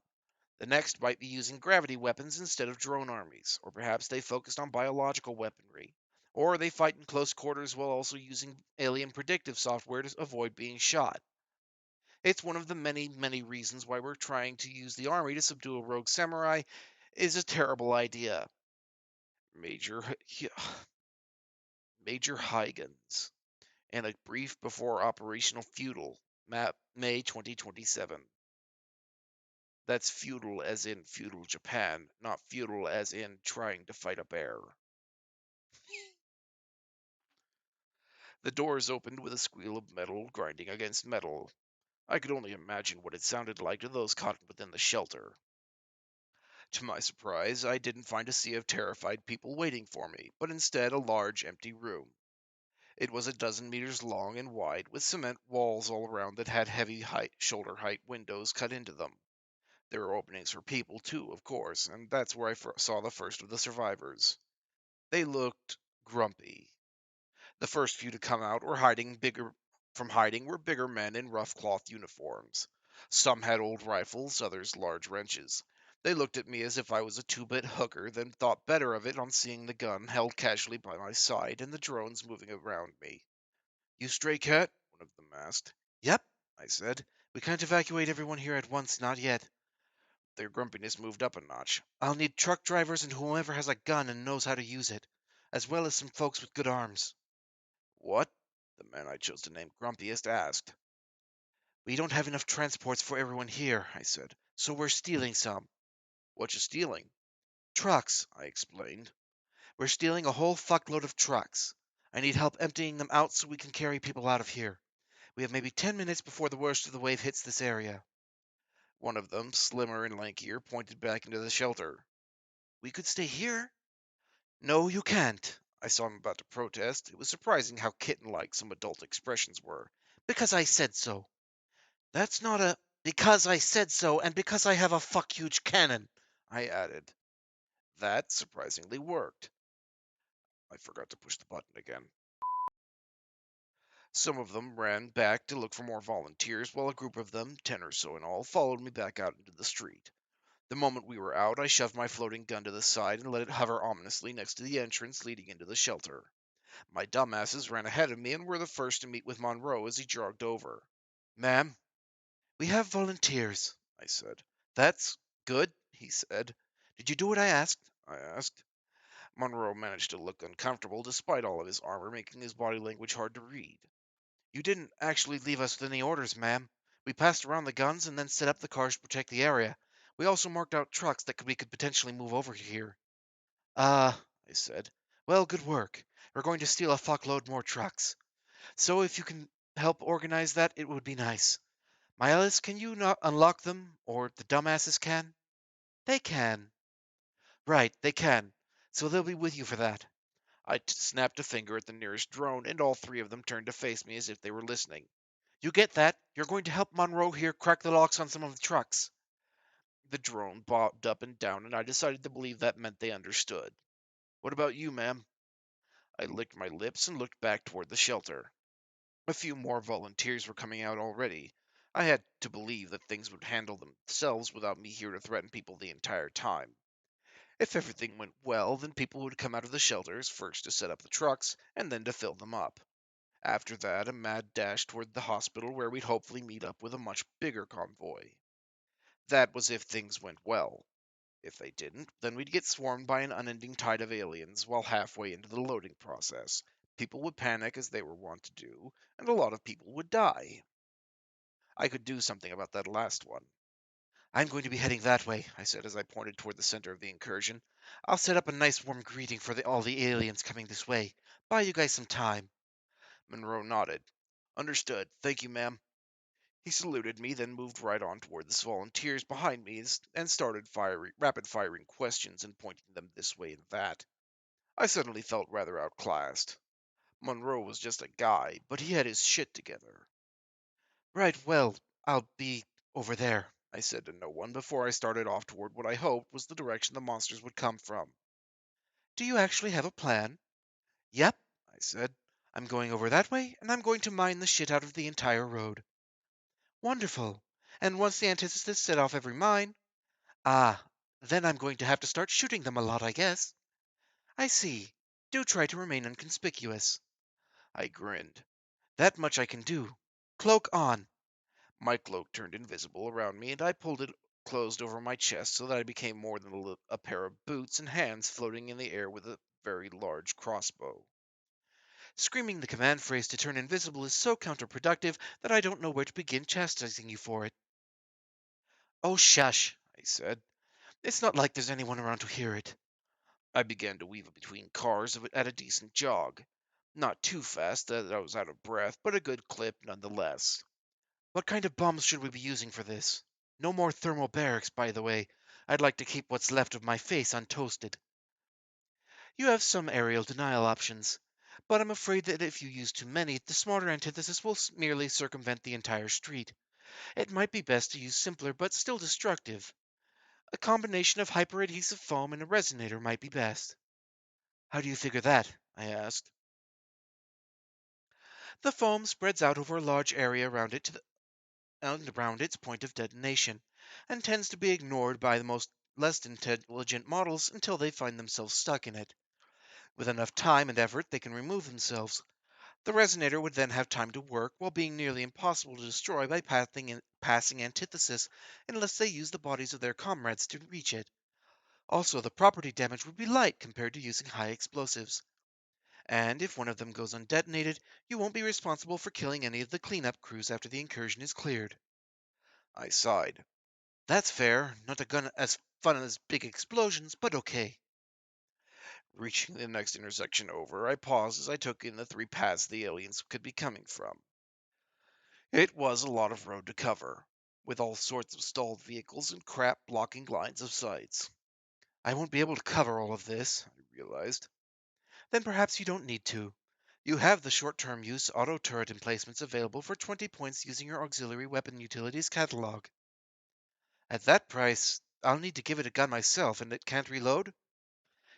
The next might be using gravity weapons instead of drone armies, or perhaps they focused on biological weaponry, or they fight in close quarters while also using alien predictive software to avoid being shot. It's one of the many, many reasons why we're trying to use the army to subdue a rogue samurai is a terrible idea. Major Major Huygens, and a brief before Operational Feudal, map May 2027. That's feudal as in feudal Japan, not feudal as in trying to fight a bear. The doors opened with a squeal of metal grinding against metal. I could only imagine what it sounded like to those caught within the shelter. To my surprise, I didn't find a sea of terrified people waiting for me, but instead a large, empty room. It was a dozen meters long and wide, with cement walls all around that had heavy shoulder height windows cut into them. There were openings for people, too, of course, and that's where I saw the first of the survivors. They looked grumpy. The first few to come out were hiding were bigger men in rough cloth uniforms. Some had old rifles, others large wrenches. They looked at me as if I was a two-bit hooker, then thought better of it on seeing the gun held casually by my side and the drones moving around me. "You stray cat?" one of them asked. Yep, I said. We can't evacuate everyone here at once, not yet. Their grumpiness moved up a notch. I'll need truck drivers and whoever has a gun and knows how to use it, as well as some folks with good arms. What? The man I chose to name grumpiest asked. We don't have enough transports for everyone here, I said, so we're stealing some. What you stealing? Trucks, I explained. We're stealing a whole fuckload of trucks. I need help emptying them out so we can carry people out of here. We have maybe 10 minutes before the worst of the wave hits this area. One of them, slimmer and lankier, pointed back into the shelter. We could stay here. No, you can't. I saw him about to protest. It was surprising how kitten-like some adult expressions were. Because I said so. That's not a because I said so and because I have a fuck huge cannon, I added. That surprisingly worked. I forgot to push the button again. Some of them ran back to look for more volunteers, while a group of them, 10 or so in all, followed me back out into the street. The moment we were out, I shoved my floating gun to the side and let it hover ominously next to the entrance leading into the shelter. My dumbasses ran ahead of me and were the first to meet with Monroe as he jogged over. Ma'am, we have volunteers, I said. That's good, he said. Did you do what I asked? I asked. Monroe managed to look uncomfortable despite all of his armor, making his body language hard to read. You didn't actually leave us with any orders, ma'am. We passed around the guns and then set up the cars to protect the area. We also marked out trucks that we could potentially move over here. I said. Well, good work. We're going to steal a fuckload more trucks. So if you can help organize that, it would be nice. Miles, can you not unlock them? Or the dumbasses can? They can. Right, they can. So they'll be with you for that. I snapped a finger at the nearest drone, and all three of them turned to face me as if they were listening. You get that? You're going to help Monroe here crack the locks on some of the trucks. The drone bobbed up and down, and I decided to believe that meant they understood. What about you, ma'am? I licked my lips and looked back toward the shelter. A few more volunteers were coming out already. I had to believe that things would handle themselves without me here to threaten people the entire time. If everything went well, then people would come out of the shelters, first to set up the trucks, and then to fill them up. After that, a mad dash toward the hospital where we'd hopefully meet up with a much bigger convoy. That was if things went well. If they didn't, then we'd get swarmed by an unending tide of aliens while halfway into the loading process. People would panic as they were wont to do, and a lot of people would die. I could do something about that last one. I'm going to be heading that way, I said as I pointed toward the center of the incursion. I'll set up a nice warm greeting for all the aliens coming this way. Buy you guys some time. Monroe nodded. Understood. Thank you, ma'am. He saluted me, then moved right on toward the volunteers behind me and started rapid firing questions and pointing them this way and that. I suddenly felt rather outclassed. Monroe was just a guy, but he had his shit together. Right, well, I'll be over there. I said to no one before I started off toward what I hoped was the direction the monsters would come from. Do you actually have a plan? Yep, I said. I'm going over that way, and I'm going to mine the shit out of the entire road. Wonderful. And once the antithesis set off every mine, then I'm going to have to start shooting them a lot, I guess. I see. Do try to remain inconspicuous. I grinned. That much I can do. Cloak on. My cloak turned invisible around me, and I pulled it closed over my chest so that I became more than a pair of boots and hands floating in the air with a very large crossbow. Screaming the command phrase to turn invisible is so counterproductive that I don't know where to begin chastising you for it. Oh, shush, I said. It's not like there's anyone around to hear it. I began to weave between cars at a decent jog. Not too fast that I was out of breath, but a good clip nonetheless. What kind of bombs should we be using for this? No more thermal barracks, by the way. I'd like to keep what's left of my face untoasted. You have some aerial denial options, but I'm afraid that if you use too many, the smarter antithesis will merely circumvent the entire street. It might be best to use simpler but still destructive. A combination of hyperadhesive foam and a resonator might be best. How do you figure that? I asked. The foam spreads out over a large area and around its point of detonation, and tends to be ignored by the most less intelligent models until they find themselves stuck in it. With enough time and effort, they can remove themselves. The resonator would then have time to work while being nearly impossible to destroy by passing antithesis unless they use the bodies of their comrades to reach it. Also, the property damage would be light compared to using high explosives. And if one of them goes undetonated, you won't be responsible for killing any of the cleanup crews after the incursion is cleared. I sighed. That's fair. Not a gun as fun as big explosions, but okay. Reaching the next intersection over, I paused as I took in the three paths the aliens could be coming from. It was a lot of road to cover, with all sorts of stalled vehicles and crap blocking lines of sights. I won't be able to cover all of this, I realized. Then perhaps you don't need to. You have the short-term use auto turret emplacements available for 20 points using your auxiliary weapon utilities catalog. At that price, I'll need to give it a gun myself, and it can't reload?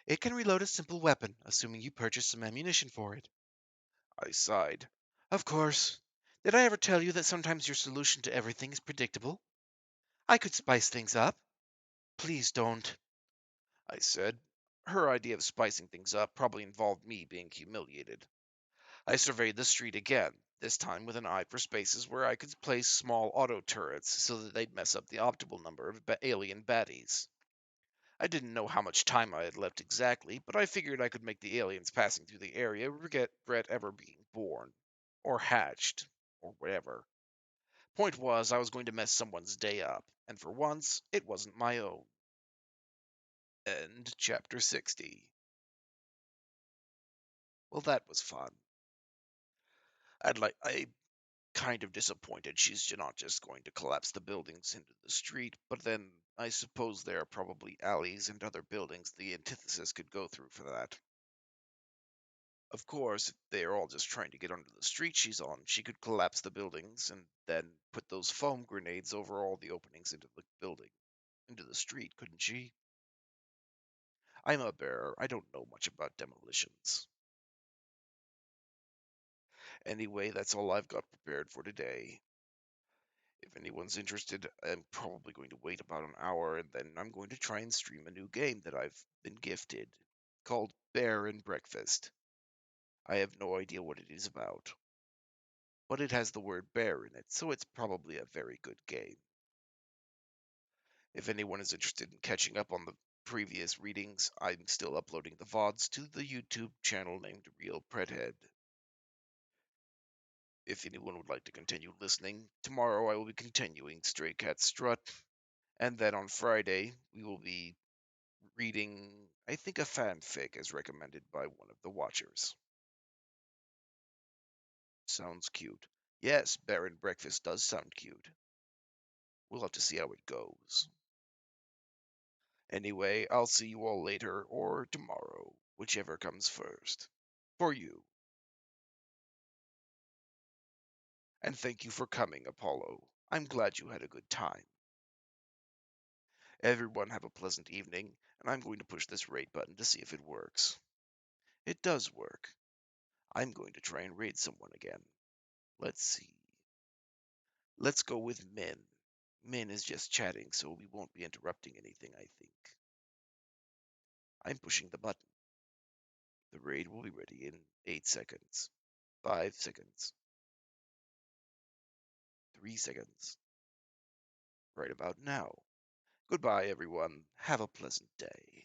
It can reload a simple weapon, assuming you purchase some ammunition for it. I sighed. Of course. Did I ever tell you that sometimes your solution to everything is predictable? I could spice things up. Please don't. I said. Her idea of spicing things up probably involved me being humiliated. I surveyed the street again, this time with an eye for spaces where I could place small auto turrets so that they'd mess up the optimal number of alien baddies. I didn't know how much time I had left exactly, but I figured I could make the aliens passing through the area regret ever being born, or hatched, or whatever. Point was, I was going to mess someone's day up, and for once, it wasn't my own. End chapter 60. Well, that was fun. I'm kind of disappointed she's not just going to collapse the buildings into the street, but then I suppose there are probably alleys and other buildings the antithesis could go through for that. Of course, if they are all just trying to get under the street she's on, she could collapse the buildings and then put those foam grenades over all the openings into the building, into the street, couldn't she? I'm a bearer. I don't know much about demolitions. Anyway, that's all I've got prepared for today. If anyone's interested, I'm probably going to wait about an hour and then I'm going to try and stream a new game that I've been gifted called Bear and Breakfast. I have no idea what it is about, but it has the word bear in it, so it's probably a very good game. If anyone is interested in catching up on the previous readings, I'm still uploading the VODs to the YouTube channel named Real Predhead. If anyone would like to continue listening, tomorrow I will be continuing Stray Cat Strut, and then on Friday we will be reading, I think, a fanfic as recommended by one of the watchers. Sounds cute. Yes, Baron Breakfast does sound cute. We'll have to see how it goes. Anyway, I'll see you all later or tomorrow, whichever comes first. For you. And thank you for coming, Apollo. I'm glad you had a good time. Everyone have a pleasant evening, and I'm going to push this raid button to see if it works. It does work. I'm going to try and raid someone again. Let's see. Let's go with Min. Min is just chatting, so we won't be interrupting anything, I think. I'm pushing the button. The raid will be ready in 8 seconds. 5 seconds. 3 seconds. Right about now. Goodbye, everyone. Have a pleasant day.